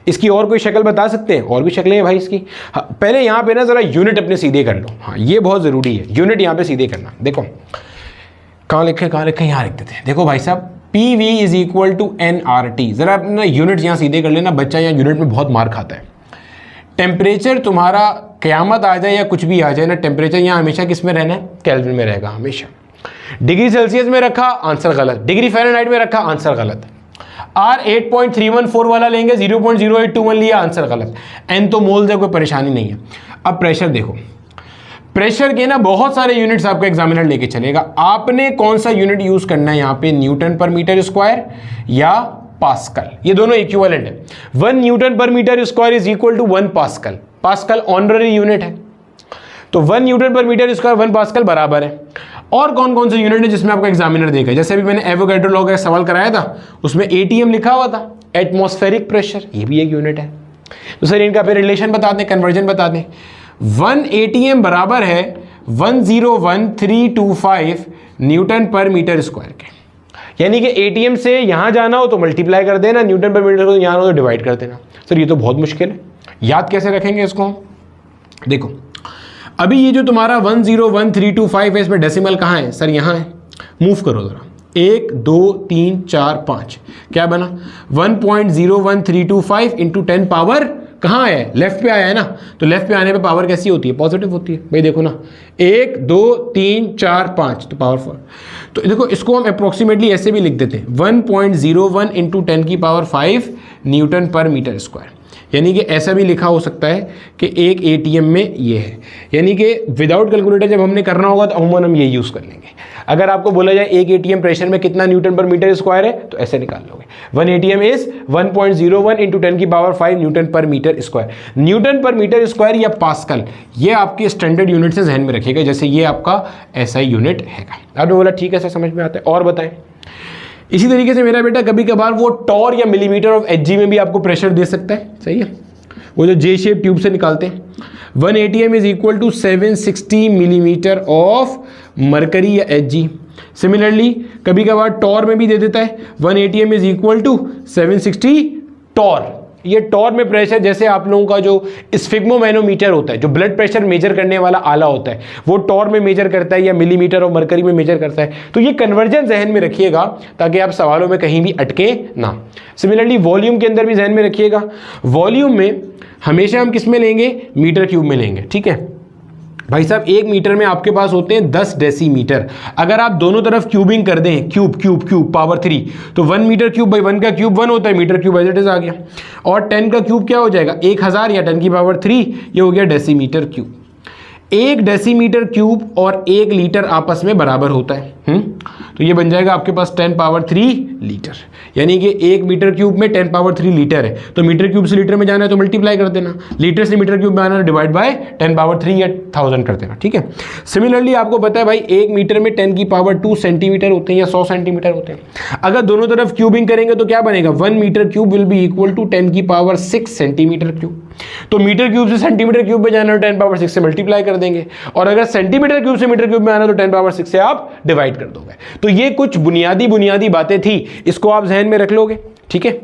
इसकी और कोई शक्ल बता सकते हैं? और भी शक्लें हैं भाई इसकी। हाँ, पहले यहाँ पे ना जरा यूनिट अपने सीधे कर लो, हाँ ये बहुत ज़रूरी है, यूनिट यहाँ पे सीधे करना। देखो कहाँ लिखे यहाँ लिख देते हैं। देखो भाई साहब P V is equal to N R T, जरा अपना यूनिट यहाँ सीधे कर लेना, बच्चा यहाँ यूनिट में बहुत मार खाता है। टेम्परेचर तुम्हारा क़यामत आ जाए या कुछ भी आ जाए ना, टेम्परेचर यहाँ हमेशा किस में रहना है, केल्विन में रहेगा हमेशा। डिग्री सेल्सियस में रखा, आंसर गलत। डिग्री फ़ारेनहाइट में रखा, आंसर गलत। आर 8.314 वाला लेंगे, 0.0821 लिया, आंसर गलत। एन तो मोल्स है, कोई परेशानी नहीं है। अब प्रेशर देखो, प्रेशर के ना बहुत सारे यूनिट्स आपका एग्जामिनर लेके चलेगा, आपने कौन सा यूनिट यूज करना है यहाँ पे, न्यूटन पर मीटर स्क्वायर या पास्कल, ये दोनों इक्विवेलेंट है। 1 newton per metre square is equal to 1 pascal, pascal honorary unit है, तो 1 newton per metre square 1 pascal बराबर है। और कौन कौन से यूनिट है जिसमें आपका एग्जामिनर देगा, जैसे अभी मैंने एवोगैड्रो लॉ का सवाल कराया था, उसमें एटीएम लिखा हुआ था, एटमॉस्फेरिक प्रेशर, ये भी एक यूनिट है। तो सर इनका फिर रिलेशन बता दें, कन्वर्जन बता दें। 1 एटीएम बराबर है 101325 न्यूटन पर मीटर स्क्वायर के, यानी कि एटीएम से यहां जाना हो तो मल्टीप्लाई कर देना, न्यूटन पर मीटर को यहां हो तो डिवाइड कर देना। सर ये तो बहुत मुश्किल है, याद कैसे रखेंगे इसको? देखो अभी ये जो तुम्हारा 101325 है, इसमें डेसिमल कहाँ है सर? यहाँ है, मूव करो जरा, 1 2 3 4 5, क्या बना 1.01325 इंटू 10 पावर कहाँ है, लेफ्ट पे आया है ना, तो लेफ्ट पे आने पे पावर कैसी होती है, पॉजिटिव होती है। भाई देखो ना 1 2 3 4 5, तो पावर 4। तो देखो इसको हम अप्रोक्सीमेटली ऐसे भी लिख देते हैं, 1.01 इंटू 10 की power 5 Newton per metre square, यानी कि ऐसा भी लिखा हो सकता है कि एक एटीएम में ये है, यानी कि विदाउट कैलकुलेटर जब हमने करना होगा तो अमूमन हम ये यूज़ कर लेंगे। अगर आपको बोला जाए एक एटीएम प्रेशर में कितना न्यूटन पर मीटर स्क्वायर है, तो ऐसे निकाल लोगे, 1 एटीएम इज 1.01 इंटू 10 की power 5 Newton per metre square. Newton per metre square या पास्कल, ये आपके स्टैंडर्ड यूनिट से जहन में रखिएगा, जैसे ये आपका एसआई यूनिट है। आपने बोला ठीक है सर, समझ में आता है, और बताएं। इसी तरीके से मेरा बेटा कभी कभार वो टॉर या मिलीमीटर ऑफ एचजी में भी आपको प्रेशर दे सकता है, सही है, वो जो जे शेप ट्यूब से निकालते हैं। 1 ATM is equal to 760 millimetre of mercury या एचजी। सिमिलरली कभी कभार टॉर में भी दे देता है, 1 ATM is equal to 760 torr. ये टॉर में प्रेशर, जैसे आप लोगों का जो स्फिग्मोमैनोमीटर होता है, जो ब्लड प्रेशर मेजर करने वाला आला होता है, वो टॉर में मेजर करता है या मिलीमीटर और मरकरी में मेजर करता है। तो ये कन्वर्जन जहन में रखिएगा ताकि आप सवालों में कहीं भी अटके ना। सिमिलरली वॉल्यूम के अंदर भी जहन में रखिएगा, वॉल्यूम में हमेशा हम किस में लेंगे, मीटर क्यूब में लेंगे, ठीक है भाई साहब। 1 मीटर में आपके पास होते हैं 10 डेसीमीटर। अगर आप दोनों तरफ क्यूबिंग कर दें, क्यूब क्यूब क्यूब पावर 3, तो 1 मीटर क्यूब बाई 1 का क्यूब 1 होता है, metre cube as it is आ गया। और 10 का क्यूब क्या हो जाएगा, 1000 या 10 की पावर 3, ये हो गया डेसीमीटर क्यूब। 1 डेसीमीटर क्यूब और 1 लीटर आपस में बराबर होता है। तो ये बन जाएगा आपके पास 10 पावर 3 लीटर, यानी कि 1 मीटर क्यूब में 10 पावर 3 लीटर है। तो मीटर क्यूब से लीटर में जाना है तो मल्टीप्लाई कर देना, लीटर से मीटर क्यूब में आना है डिवाइड बाय 10 पावर 3 या 1000 कर देना, ठीक है। सिमिलरली आपको पता है भाई 1 मीटर में 10 की पावर 2 सेंटीमीटर होते हैं या 100 सेंटीमीटर होते हैं। अगर दोनों तरफ क्यूबिंग करेंगे तो क्या बनेगा, 1 metre cube will be equal to 10 की पावर 6 सेंटीमीटर क्यूब। तो मीटर क्यूब से सेंटीमीटर क्यूब में जाना है 10 पावर 6 से मल्टीप्लाई कर देंगे, और अगर सेंटीमीटर क्यूब से मीटर क्यूब में आना तो 10 पावर 6 से आप डिवाइड कर दोगे। तो ये कुछ बुनियादी बातें थी, इसको आप जहन में रख लोगे, ठीक है,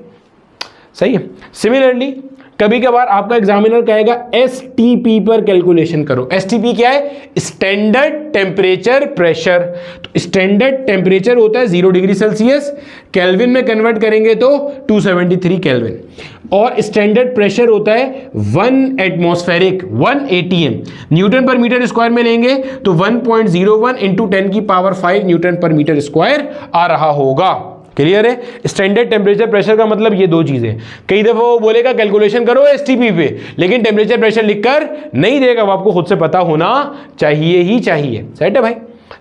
सही है। सिमिलरली कभी कभार आपका एग्जामिनर कहेगा एसटीपी पर कैलकुलेशन करो। एसटीपी क्या है, स्टैंडर्ड टेम्परेचर प्रेशर। तो स्टैंडर्ड टेम्परेचर होता है 0 डिग्री सेल्सियस, केल्विन में कन्वर्ट करेंगे तो 273 केल्विन, और स्टैंडर्ड प्रेशर होता है 1 atmospheric 1 ATM। Newton per metre square में लेंगे तो 1.01 इंटू 10 की power 5 Newton per metre square आ रहा होगा। क्लियर है। स्टैंडर्ड टेम्परेचर प्रेशर का मतलब ये दो चीजें। कई दफा वो बोलेगा कैलकुलेशन करो एसटीपी पे, लेकिन टेम्परेचर प्रेशर लिखकर नहीं देगा, वो आपको खुद से पता होना चाहिए ही चाहिए। सेट है भाई,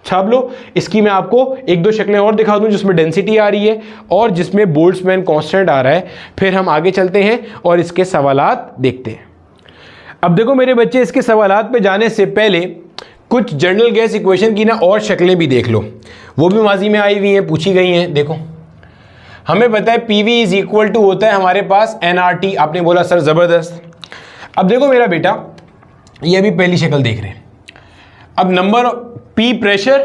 छाप लो। इसकी मैं आपको एक दो शक्लें और दिखा दूं जिसमें डेंसिटी आ रही है और जिसमें बोल्ट्जमैन कांस्टेंट आ रहा है, फिर हम आगे चलते हैं और इसके सवालात देखते हैं। अब देखो मेरे बच्चे, इसके सवालात पे जाने से पहले कुछ जनरल गैस इक्वेशन की ना और शक्लें भी देख लो, वो भी माजी में आई हुई हैं, पूछी गई हैं। देखो हमें पता है PV इज इक्वल टू होता है हमारे पास nRT। आपने बोला सर जबरदस्त। अब देखो मेरा बेटा, ये अभी पहली शक्ल देख रहे हैं। अब number P pressure,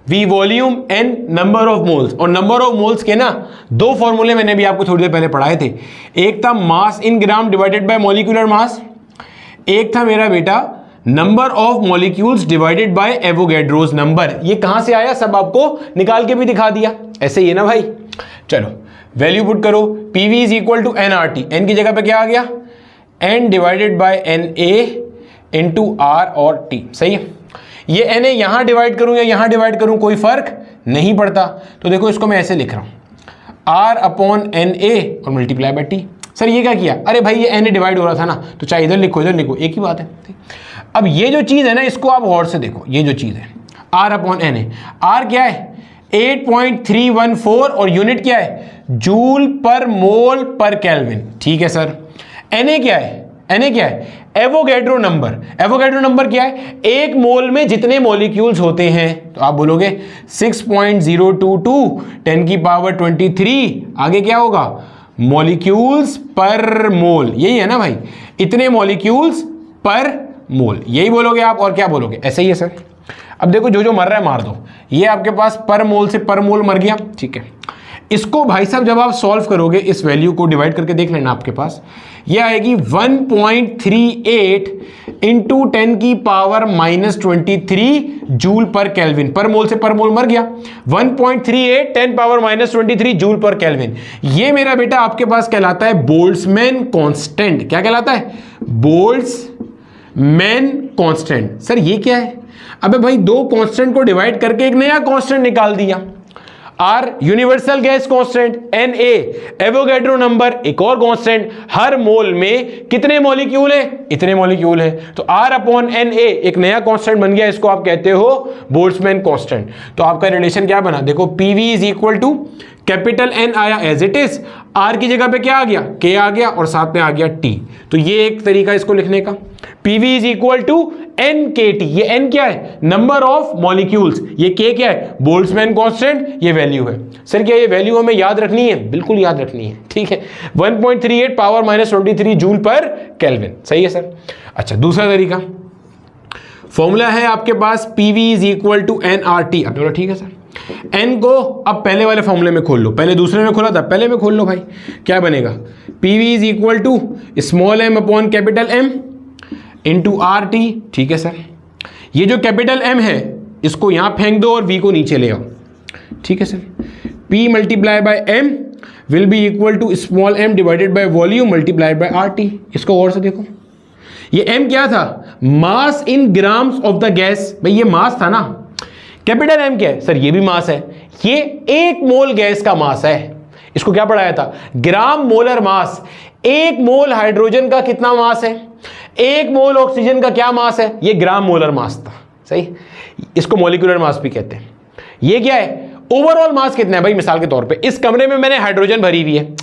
V volume, N number of moles, और नंबर ऑफ मोल्स के ना दो फॉर्मूले मैंने भी आपको थोड़ी देर पहले पढ़ाए थे। एक था mass in gram divided by molecular mass, एक था मेरा बेटा number of molecules divided by Avogadro's number. ये कहां से आया सब आपको निकाल के भी दिखा दिया। ऐसे ही है ना भाई। चलो वैल्यू पुट करो, PV is equal to nRT। n की जगह पे क्या आ गया, n divided by NA into R और T। सही है। ये NA यहां डिवाइड करूं या यहां डिवाइड करूं कोई फर्क नहीं पड़ता। तो देखो इसको मैं ऐसे लिख रहा हूं, R अपॉन NA और मल्टीप्लाई बाय T। सर ये क्या किया, अरे भाई ये NA डिवाइड हो रहा था ना, तो चाहे इधर लिखो इधर लिखो, एक ही बात है। अब ये जो चीज है ना, इसको आप गौर से देखो। ये जो चीज है R अपॉन NA, R क्या है 8.314 और यूनिट क्या है जूल पर मोल पर केल्विन। ठीक है सर। Na क्या है, Na क्या है एवोगैड्रो नंबर। एवोगैड्रो नंबर क्या है, एक मोल में जितने मॉलिक्यूल्स होते हैं। तो आप बोलोगे 6.022 10 की पावर 23, आगे क्या होगा मॉलिक्यूल्स पर मोल। यही है ना भाई, इतने मॉलिक्यूल्स पर मोल, यही बोलोगे आप। और क्या बोलोगे, ऐसे ही है सर। अब देखो जो जो मर रहा है मार दो। ये आपके पास पर मोल से पर मोल मर गया, ठीक है। इसको भाई साहब जब आप सॉल्व करोगे, इस वैल्यू को डिवाइड करके देख लेना, आपके पास ये आएगी 1.38 इंटू 10 की पावर -23 जूल पर केल्विन। पर मोल से पर मोल मर गया। 1.38 10 पावर -23 जूल पर केल्विन। ये मेरा बेटा आपके पास कहलाता है बोल्ट्जमैन कांस्टेंट। क्या कहलाता है, बोल्ट्जमैन कांस्टेंट। सर ये क्या है, अबे भाई दो कांस्टेंट को डिवाइड करके एक नया कांस्टेंट निकाल दिया। R universal gas constant, Na Avogadro number, एक और कांस्टेंट। हर मोल में कितने मॉलिक्यूल है, इतने मॉलिक्यूल है। तो R अपॉन Na एक नया कांस्टेंट बन गया, इसको आप कहते हो बोल्ट्जमैन कांस्टेंट। तो आपका रिलेशन क्या बना, देखो PV is equal to capital N आया एज इट इज, R की जगह पे क्या आ गया K आ गया, और साथ में आ गया T। तो ये एक तरीका इसको लिखने का। PV is equal to NKT। ये N क्या है नंबर ऑफ मॉलिक्यूल्स, ये K क्या है बोल्ट्जमैन कांस्टेंट, ये वैल्यू है। सर क्या ये वैल्यू हमें याद रखनी है, बिल्कुल याद रखनी है, ठीक है। 1.38 पावर -23 जूल पर केल्विन। सही है सर। अच्छा दूसरा तरीका, फॉर्मूला है आपके पास PV is equal to nRT। अब बोलो ठीक है सर। N को अब पहले वाले फॉर्मूले में खोल लो, पहले दूसरे में खोला था, पहले में खोल लो भाई। क्या बनेगा, PV is equal to small m upon capital M into RT। ठीक है सर। ये जो कैपिटल M है इसको यहां फेंक दो और V को नीचे ले आओ। ठीक है sir. P multiply by M will be equal to small m divided by volume multiply by RT। इसको और से देखो, ये M क्या था mass in grams of the gas. भाई ये मास था ना, कैपिटल M क्या है सर, ये भी मास है। ये 1 मोल गैस का मास है। इसको क्या पढ़ाया था, ग्राम मोलर मास। 1 मोल हाइड्रोजन का कितना मास है, 1 मोल ऑक्सीजन का क्या मास है, ये ग्राम मोलर मास था, सही, इसको मॉलिक्यूलर मास भी कहते हैं। ये क्या है, ओवरऑल मास कितना है भाई, मिसाल के तौर पे इस कमरे में मैंने हाइड्रोजन भरी हुई है,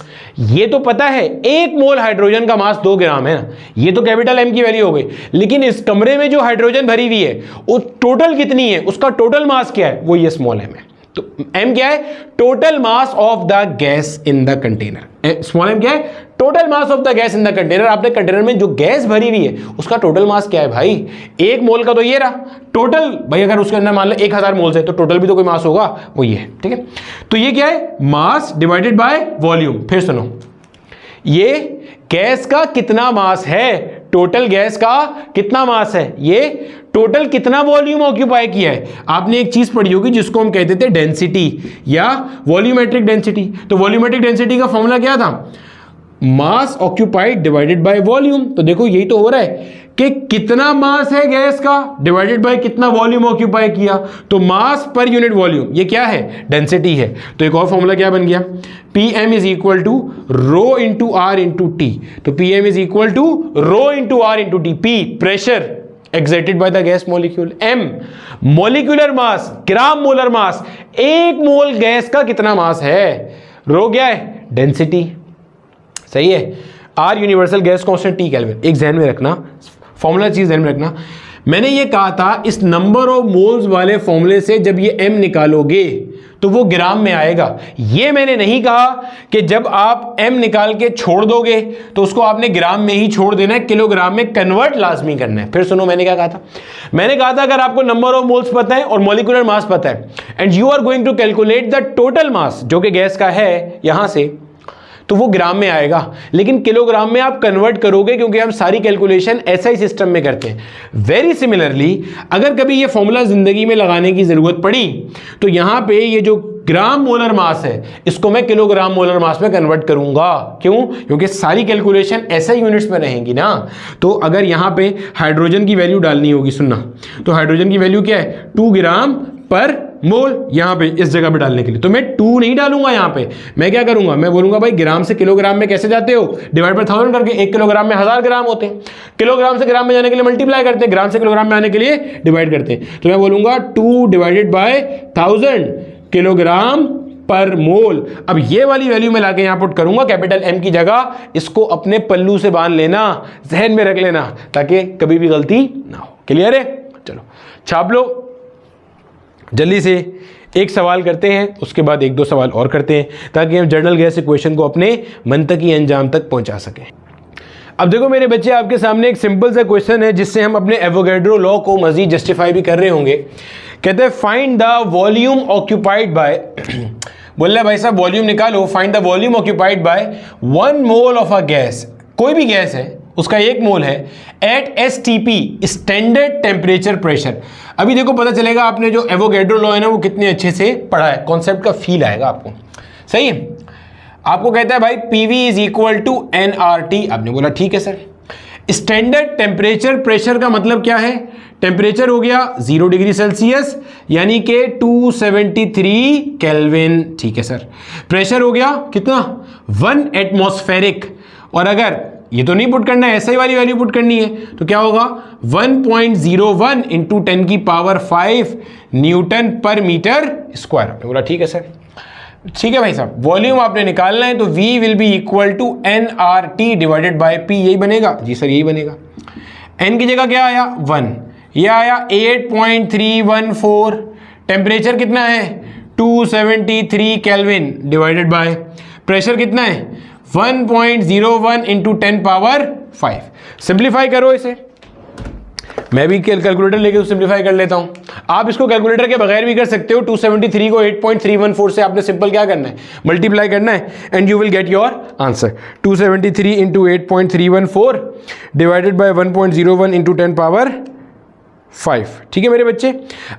ये तो पता है 1 मोल हाइड्रोजन का मास 2 ग्राम है ना, ये तो कैपिटल एम की वैल्यू हो गई। लेकिन इस कमरे में जो हाइड्रोजन भरी हुई है वो टोटल कितनी है, उसका टोटल मास क्या है, वो ये स्मॉल एम है। तो एम क्या है, total mass of the gas in the container. Small M क्या है, total mass of the gas in the container. आपने कंटेनर में जो गैस भरी हुई है उसका टोटल मास क्या है भाई, 1 मोल का तो ये रहा टोटल भाई, अगर उसके अंदर मान लो 1000 मोल्स है तो टोटल भी तो कोई मास होगा, वो ये है, ठीक है। तो ये क्या है, मास डिवाइडेड बाय वॉल्यूम। फिर सुनो, ये गैस का कितना मास है, टोटल गैस का कितना मास है, ये टोटल कितना वॉल्यूम ऑक्यूपाई किया है। आपने एक चीज पढ़ी होगी जिसको हम कहते थे डेंसिटी या वॉल्यूमेट्रिक डेंसिटी। तो वॉल्यूमेट्रिक डेंसिटी का फॉर्मूला क्या था, मास ऑक्यूपाइड डिवाइडेड बाय वॉल्यूम। तो देखो यही तो हो रहा है कि कितना मास है गैस का डिवाइडेड बाय कितना वॉल्यूम ऑक्यूपाई किया। तो मास पर यूनिट वॉल्यूम ये क्या है, डेंसिटी है। तो एक और फॉर्मूला क्या बन गया, Pm is equal to rho into R into T. तो Pm is equal to rho into R into T. P pressure exerted by the gas molecule, M molecular mass, gram molar mass, 1 mole gas का कितना मास है, रो क्या है, density, सही है। R universal gas constant, T kelvin. एक ध्यान में रखना, फॉर्मूला चीज ध्यान में रखना, मैंने ये कहा था इस नंबर ऑफ मोल्स वाले फॉर्मूले से जब ये m निकालोगे तो वो ग्राम में आएगा। ये मैंने नहीं कहा कि जब आप m निकाल के छोड़ दोगे तो उसको आपने ग्राम में ही छोड़ देना है, किलोग्राम में कन्वर्ट लाजमी करना है। फिर सुनो मैंने क्या कहा था, मैंने कहा था अगर आपको नंबर ऑफ मोल्स पता है और मॉलिक्यूलर मास पता है and you are going to calculate the total mass जो कि गैस का है यहां से, तो वो ग्राम में आएगा। लेकिन किलोग्राम में आप कन्वर्ट करोगे क्योंकि हम सारी कैलकुलेशन ऐसा ही सिस्टम में करते हैं। वेरी सिमिलरली अगर कभी ये फॉर्मूला जिंदगी में लगाने की जरूरत पड़ी तो यहां पे ये जो ग्राम मोलर मास है इसको मैं किलोग्राम मोलर मास में कन्वर्ट करूंगा। क्यों, क्योंकि सारी कैलकुलेशन ऐसे यूनिट्स में रहेंगी ना। तो अगर यहां पे हाइड्रोजन की वैल्यू डालनी होगी, सुनना, तो हाइड्रोजन की वैल्यू क्या है, 2 ग्राम पर मोल, यहां पे इस जगह पे डालने के लिए तो मैं 2 नहीं डालूंगा, यहां पे मैं क्या करूंगा, मैं बोलूंगा भाई ग्राम से किलोग्राम में कैसे जाते हो, डिवाइड बाय 1000 करके। 1 किलोग्राम में 1000 ग्राम होते हैं, किलोग्राम से ग्राम में जाने के लिए मल्टीप्लाई करते हैं, ग्राम से किलोग्राम में आने के लिए डिवाइड करते हैं। तो मैं बोलूंगा 2 डिवाइडेड बाय 1000 किलोग्राम पर मोल। अब ये वाली वैल्यू में लाके यहां पुट करूंगा कैपिटल एम की जगह, इसको अपने पल्लू से बांध लेना, जहन में रख लेना ताकि कभी भी गलती ना हो। क्लियर है, चलो छाप लो जल्दी से। एक सवाल करते हैं, उसके बाद 1-2 सवाल और करते हैं ताकि हम जर्नल गैस इक्वेशन को अपने मंतकी अंजाम तक पहुंचा सकें। अब देखो मेरे बच्चे, आपके सामने एक सिंपल सा क्वेश्चन है जिससे हम अपने एवोगैड्रो लॉ को मजीद जस्टिफाई भी कर रहे होंगे। कहते हैं find the volume occupied by बोल रहे भाई साहब वॉल्यूम निकालो, find the volume occupied by 1 mole of a gas, कोई भी गैस है उसका 1 मोल है, at STP standard temperature pressure. अभी देखो पता चलेगा आपने जो एवोगैड्रो लॉ है ना वो कितने अच्छे से पढ़ा है, कॉन्सेप्ट का फील आएगा आपको, सही है। आपको कहता है भाई PV is equal to nRT, आपने बोला ठीक है सर। स्टैंडर्ड टेम्परेचर प्रेशर का मतलब क्या है, टेम्परेचर हो गया 0 डिग्री सेल्सियस यानी कि 273 केल्विन, ठीक है सर। प्रेशर हो गया कितना, 1 एटमॉस्फेरिक, और अगर ये तो नहीं पुट करना है, ऐसा ही वाली वैल्यू पुट करनी है तो क्या होगा 1.01 इंटू 10 की power 5 Newton per metre square. बोला ठीक है सर, ठीक है भाई साहब। वॉल्यूम आपने निकालना है तो V will be equal to nRT divided by P, यही बनेगा जी सर, यही बनेगा। n की जगह क्या आया 1, ये आया 8.314, टेम्परेचर कितना है 273 केल्विन डिवाइडेड बाय प्रेशर कितना है 1.01 इंटू 10 पावर 5। सिंप्लीफाई करो इसे, मैं भी कैलकुलेटर लेके सिंप्लीफाई कर लेता हूं, आप इसको कैलकुलेटर के बगैर भी कर सकते हो। 273 को 8.314 से आपने सिंपल क्या करना है, मल्टीप्लाई करना है and you will get your answer. 273 into 8.314 divided by 1.01 into 10 power 5, ठीक है मेरे बच्चे।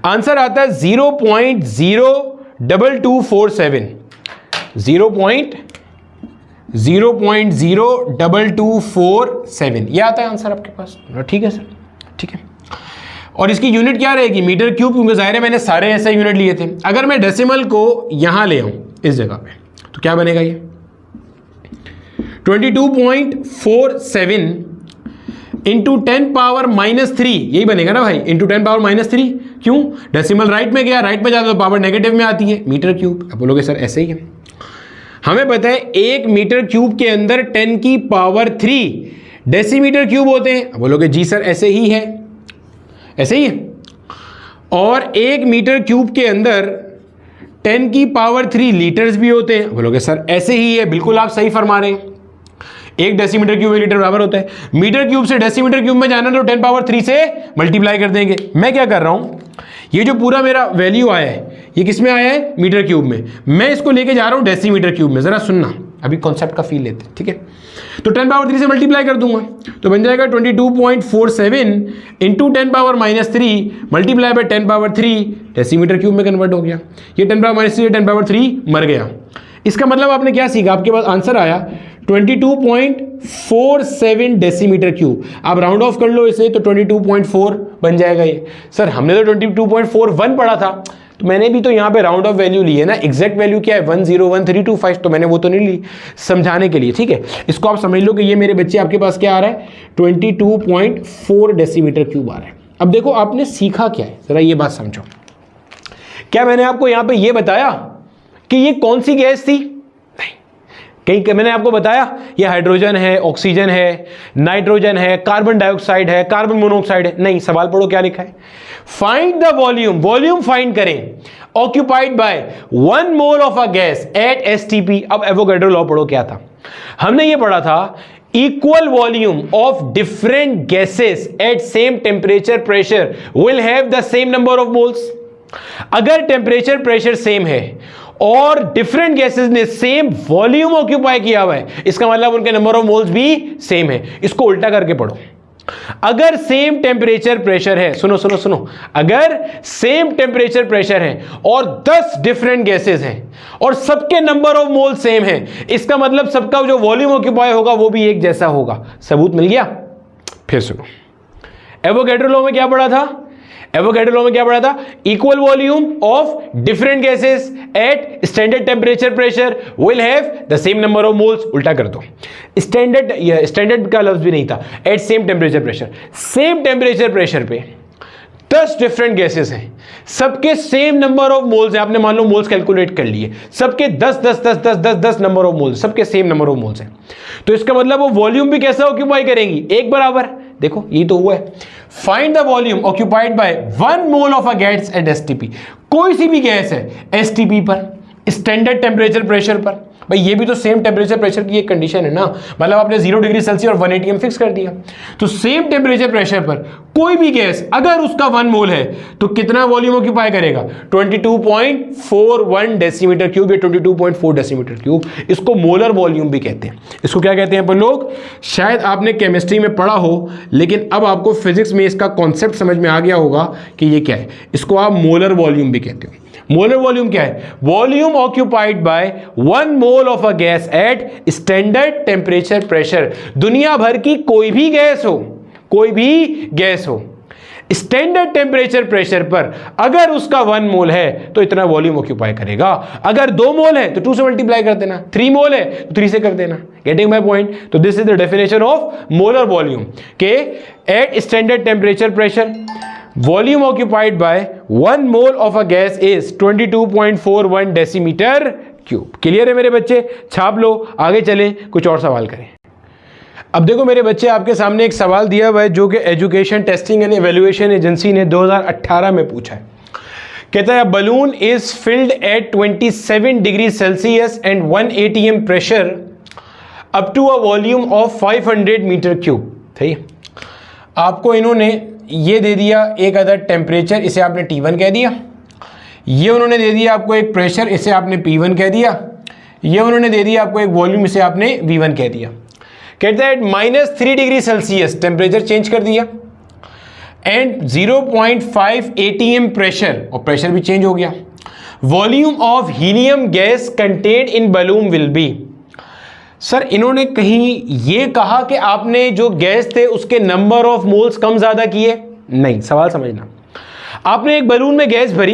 आंसर आता है 0.02247, 0.02247, ये आता है आंसर आपके पास, ठीक है सर, ठीक है। और इसकी यूनिट क्या रहेगी, मीटर क्यूब, क्योंकि जाहिर है मैंने सारे ऐसे यूनिट लिए थे। अगर मैं डेसिमल को यहां ले आऊं इस जगह पे तो क्या बनेगा, ये 22.47 इंटू 10⁻³ यही बनेगा ना भाई, इंटू 10⁻³ क्यों? डेसिमल राइट में गया, राइट में जाता तो पावर नेगेटिव में आती है, मीटर क्यूब। अब बोलोगे सर ऐसे ही है, हमें पता है 1 मीटर क्यूब के अंदर 10⁻³ डेसीमीटर क्यूब होते हैं। अब बोलोगे जी सर ऐसे ही है, ऐसे ही है। और 1 मीटर क्यूब के अंदर 10⁻³ लीटर्स भी होते हैं। बोलोगे सर ऐसे ही है, बिल्कुल आप सही फरमा रहे हैं। 1 डेसीमीटर क्यूब 1 लीटर बराबर होता है। मीटर क्यूब से डेसीमीटर क्यूब में जाना तो 10⁻³ से मल्टीप्लाई कर देंगे। मैं क्या कर रहा हूं, ये जो पूरा मेरा वैल्यू आया है ये किस में आया है? मीटर क्यूब में। मैं इसको लेके जा रहा हूं डेसीमीटर क्यूब में। जरा सुनना, अभी कॉन्सेप्ट का फील लेते हैं, ठीक है। तो 10⁻³ से मल्टीप्लाई कर दूंगा तो बन जाएगा 22.47 into 10⁻³ multiply by 10⁻³ decimetre cube में कन्वर्ट हो गया। ये 10⁻³ 10⁻³ मर गया। इसका मतलब आपने क्या सीखा? आपके पास आंसर आया 22.47 डेसीमीटर क्यूब। आप राउंड ऑफ कर लो इसे तो 22.4 बन जाएगा ये। सर हमने तो 22.41 पढ़ा था, तो मैंने भी तो यहाँ पे राउंड ऑफ वैल्यू ली है ना। एग्जैक्ट वैल्यू क्या है? 101325, तो मैंने वो तो नहीं ली समझाने के लिए, ठीक है। इसको आप समझ लो कि ये मेरे बच्चे आपके पास क्या आ रहा है? 22.4 डेसीमीटर क्यूब आ रहा है। अब देखो आपने सीखा क्या है, जरा ये बात समझो। क्या मैंने आपको यहाँ पे ये बताया कि ये कौन सी गैस थी? नहीं। कहीं मैंने आपको बताया ये हाइड्रोजन है, ऑक्सीजन है, नाइट्रोजन है, कार्बन डाइऑक्साइड है, कार्बन मोनोऑक्साइड है? नहीं। सवाल पढ़ो क्या लिखा है, फाइंड द वॉल्यूम, वॉल्यूम फाइंड करें occupied by 1 mole of a gas at STP. अब एवोगैड्रो लॉ पढ़ो क्या था, हमने ये पढ़ा था equal volume of different gases at same temperature pressure will have the same number of moles। अगर टेम्परेचर प्रेशर सेम है और डिफरेंट गैसेस ने सेम वॉल्यूम ऑक्यूपाई किया हुआ है, इसका मतलब उनके नंबर ऑफ मोल्स भी सेम है। इसको उल्टा करके पढ़ो, अगर सेम टेम्परेचर प्रेशर है, सुनो सुनो सुनो, अगर सेम टेम्परेचर प्रेशर है और 10 डिफरेंट गैसेस हैं और सबके नंबर ऑफ मोल सेम है, इसका मतलब सबका जो वॉल्यूम ऑक्यूपाई होगा वो भी एक जैसा होगा। सबूत मिल गया। फिर सुनो, एवोगैड्रो लॉ में क्या पढ़ा था? एवोगैड्रो लॉ में क्या पढ़ा था? Equal volume of different gases at standard temperature pressure will have the same number of moles. उल्टा कर दो, स्टैंडर्ड का लफ्ज भी नहीं था, at same temperature pressure. Same temperature pressure पे 10 डिफरेंट गैसेस हैं, सबके सेम नंबर ऑफ मोल्स हैं। आपने मान लो मोल्स कैलकुलेट कर लिए, सबके 10 नंबर ऑफ मोल्स, सबके सेम नंबर ऑफ मोल्स हैं। तो इसका मतलब वो वॉल्यूम भी कैसा ऑक्यूपाई करेंगी? एक बराबर। देखो ये तो हुआ है। Find the volume occupied by 1 mole of a gas at STP. कोई सी भी गैस है एसटीपी पर, स्टैंडर्ड टेम्परेचर प्रेशर पर, भाई ये भी तो सेम टेम्परेचर प्रेशर की एक कंडीशन है ना। मतलब आपने 0 डिग्री सेल्सियस और 1 atm फिक्स कर दिया, तो सेम टेम्परेचर प्रेशर पर कोई भी गैस अगर उसका 1 मोल है तो कितना वॉल्यूम ऑक्यूपाई करेगा? 22.41 डेसीमीटर क्यूब या 22.4 डेसीमीटर क्यूब। इसको मोलर वॉल्यूम भी कहते हैं। इसको क्या कहते हैं अपन लोग? शायद आपने केमिस्ट्री में पढ़ा हो, लेकिन अब आपको फिजिक्स में इसका कॉन्सेप्ट समझ में आ गया होगा कि ये क्या है। इसको आप मोलर वॉल्यूम भी कहते हो। मोलर वॉल्यूम क्या है? Volume occupied by 1 mole of a gas eight standard temperature pressure. दुनिया भर की कोई भी गैस हो, कोई भी गैस हो, स्टैंडर्ड टेम्परेचर प्रेशर पर अगर उसका 1 मोल है तो इतना वॉल्यूम ऑक्यूपाई करेगा। अगर 2 मोल है तो 2 से मल्टीप्लाई कर देना, 3 मोल है तो 3 से कर देना। Getting my point? तो this is the definition of molar volume के at standard temperature pressure volume occupied by 1 mole of a gas is 22.41 decimetre cube. Clear है मेरे बच्चे? छाप लो, आगे चलें, कुछ और सवाल करें। अब देखो मेरे बच्चे, आपके सामने एक सवाल दिया हुआ है जो कि education testing and evaluation agency ने 2018 में पूछा है। कहता है balloon is filled at 27 degree Celsius and 1 atm pressure up to a volume of 500 metre cube. ठीक है, आपको इन्होंने ये दे दिया एक अदर टेम्परेचर, इसे आपने T1 कह दिया। ये उन्होंने दे दिया आपको एक प्रेशर, इसे आपने P1 कह दिया। ये उन्होंने दे दिया आपको एक वॉल्यूम, इसे आपने V1 कह दिया। कहता है -3 डिग्री सेल्सियस टेम्परेचर चेंज कर दिया एंड 0.5 atm प्रेशर, और प्रेशर भी चेंज हो गया। Volume of helium gas contained in balloon will be. Sir इन्होंने कहीं ये कहा कि आपने जो गैस थे उसके नंबर ऑफ मोल्स कम ज्यादा किए? नहीं। सवाल समझना, आपने एक बलून में गैस भरी,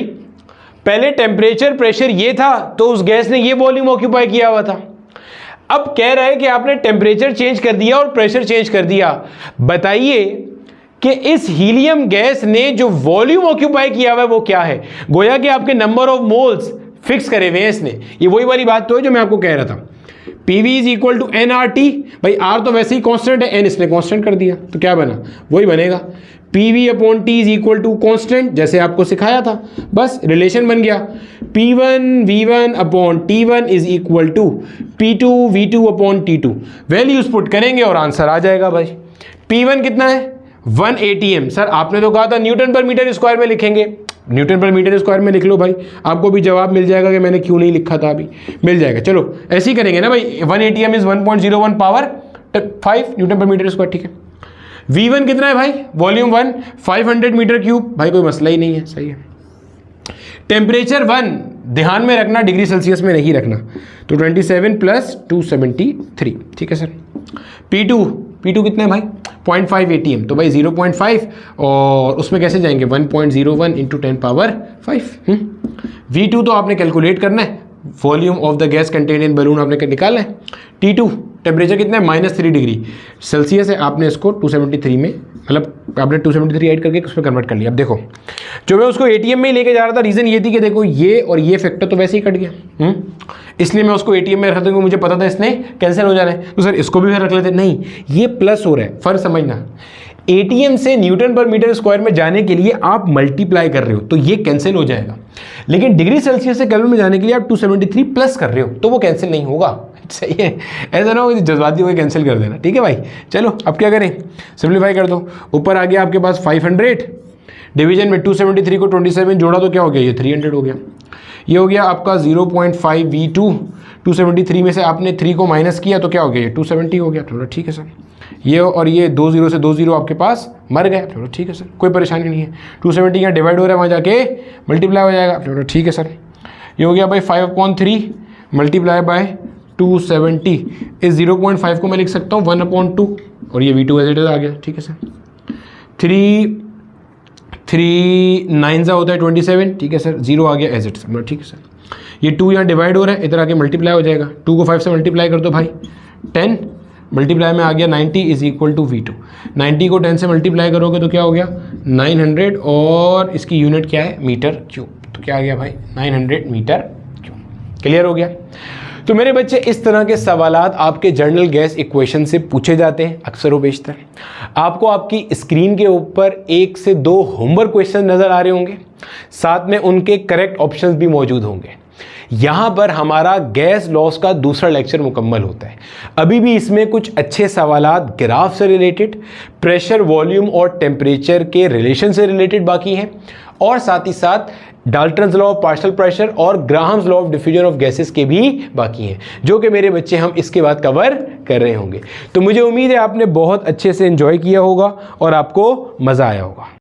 पहले टेम्परेचर प्रेशर ये था तो उस गैस ने ये वॉल्यूम ऑक्यूपाई किया हुआ था। अब कह रहा है कि आपने टेम्परेचर चेंज कर दिया और प्रेशर चेंज कर दिया, बताइए कि इस हीलियम गैस ने जो वॉल्यूम ऑक्यूपाई किया हुआ है वो क्या है। गोया कि आपके नंबर ऑफ मोल्स फिक्स करे हुए हैं इसने। ये वही वाली बात तो है जो मैं आपको कह रहा था, PV is equal to NRT। भाई R तो वैसे ही कांस्टेंट है, N इसने कांस्टेंट कर दिया, तो क्या बना, वही बनेगा। PV upon T is equal to constant, जैसे आपको सिखाया था, बस रिलेशन बन गया। P1 V1 upon T1 is equal to P2 V2 upon T2। Values put करेंगे और आंसर आ जाएगा भाई। P1 कितना है, 1 ATM। सर आपने तो कहा था न्यूटन पर मीटर स्क्वायर में लिखेंगे, न्यूटन पर मीटर स्क्वायर में लिख लो भाई, आपको भी जवाब मिल जाएगा कि मैंने क्यों नहीं लिखा था, अभी मिल जाएगा। चलो ऐसे ही करेंगे ना भाई, 1 ATM is 1.01 power 5 Newton per metre square, ठीक है। V1 कितना है भाई, वॉल्यूम 1 500 मीटर क्यूब, भाई कोई मसला ही नहीं है, सही है। टेम्परेचर 1 ध्यान में रखना, डिग्री सेल्सियस में नहीं रखना, तो 27 प्लस 273, ठीक है सर। P2 कितना है भाई, 0.5 ATM, तो भाई 0.5 और उसमें कैसे जाएंगे 1.01 इंटू 10 पावर 5। V2 तो आपने कैलकुलेट करना है, volume of the gas contain in balloon आपने निकालना है। T2 टेम्परेचर कितना है, -3 डिग्री सेल्सियस है, आपने इसको 273 में, मतलब आपने 273 ऐड करके उसमें कन्वर्ट कर लिया। अब देखो जो मैं उसको ATM में ही लेके जा रहा था, रीज़न ये थी कि देखो ये और ये फैक्टर तो वैसे ही कट गया, इसलिए मैं उसको ATM में रखता था, क्योंकि मुझे पता था इसने कैंसिल हो जाना है। तो सर इसको भी फिर रख लेते, नहीं ये प्लस हो रहा है, फर्क समझना। ATM से न्यूटन पर मीटर स्क्वायर में जाने के लिए आप मल्टीप्लाई कर रहे हो तो ये कैंसिल हो जाएगा, लेकिन डिग्री सेल्सियस से केल्विन में जाने के लिए आप 273 प्लस कर रहे हो तो वो कैंसिल नहीं होगा। सही है, ऐसा ना हो जज्बाती होकर कैंसिल कर देना, ठीक है भाई। चलो अब क्या करें, सिंप्लीफाई कर दो। ऊपर आ गया आपके पास 500, डिवीजन में 273 को 27 जोड़ा तो क्या हो गया, ये 300 हो गया। ये हो गया आपका 0.5 V2, 273 में से आपने 3 को माइनस किया तो क्या हो गया, ये 270 हो गया, चलो ठीक है सर। ये और ये 2 0 से 2 0 आपके पास मर गए, चलो ठीक है सर, कोई परेशानी नहीं है। 270 यहाँ डिवाइड हो रहा है, वहाँ जाके मल्टीप्लाई हो जाएगा, चलो ठीक है सर। ये हो गया भाई 5/3 मल्टीप्लाई बाय 270 इस 0.5 को मैं लिख सकता हूँ 1/2 और ये V2 एज इट इज आ गया, ठीक है सर। 3 9 होता है 27, ठीक है सर, 0 आ गया एज इट इज, ठीक है सर। ये 2 यहाँ डिवाइड हो रहा है, इधर आके मल्टीप्लाई हो जाएगा, 2 को 5 से मल्टीप्लाई कर दो भाई, 10 मल्टीप्लाई में आ गया 90 इज इक्वल टू V2। 90 को 10 से मल्टीप्लाई करोगे तो क्या हो गया 900 और इसकी यूनिट क्या है, मीटर क्यूब, तो क्या आ गया भाई 900 मीटर क्यूब। क्लियर हो गया। तो मेरे बच्चे इस तरह के सवालात आपके जर्नल गैस इक्वेशन से पूछे जाते हैं अक्सर व बेशतर। आपको आपकी स्क्रीन के ऊपर 1 से 2 होमवर्क क्वेश्चन नज़र आ रहे होंगे, साथ में उनके करेक्ट ऑप्शंस भी मौजूद होंगे। यहाँ पर हमारा गैस लॉस का दूसरा लेक्चर मुकम्मल होता है। अभी भी इसमें कुछ अच्छे सवालात ग्राफ से रिलेटेड, प्रेशर, वॉल्यूम और टेम्परेचर के रिलेशन से रिलेटेड बाकी हैं, और साथ ही साथ Dalton's law of partial pressure और Graham's law of diffusion of gases के भी बाकी हैं, जो कि मेरे बच्चे हम इसके बाद कवर कर रहे होंगे। तो मुझे उम्मीद है आपने बहुत अच्छे से एंजॉय किया होगा और आपको मज़ा आया होगा।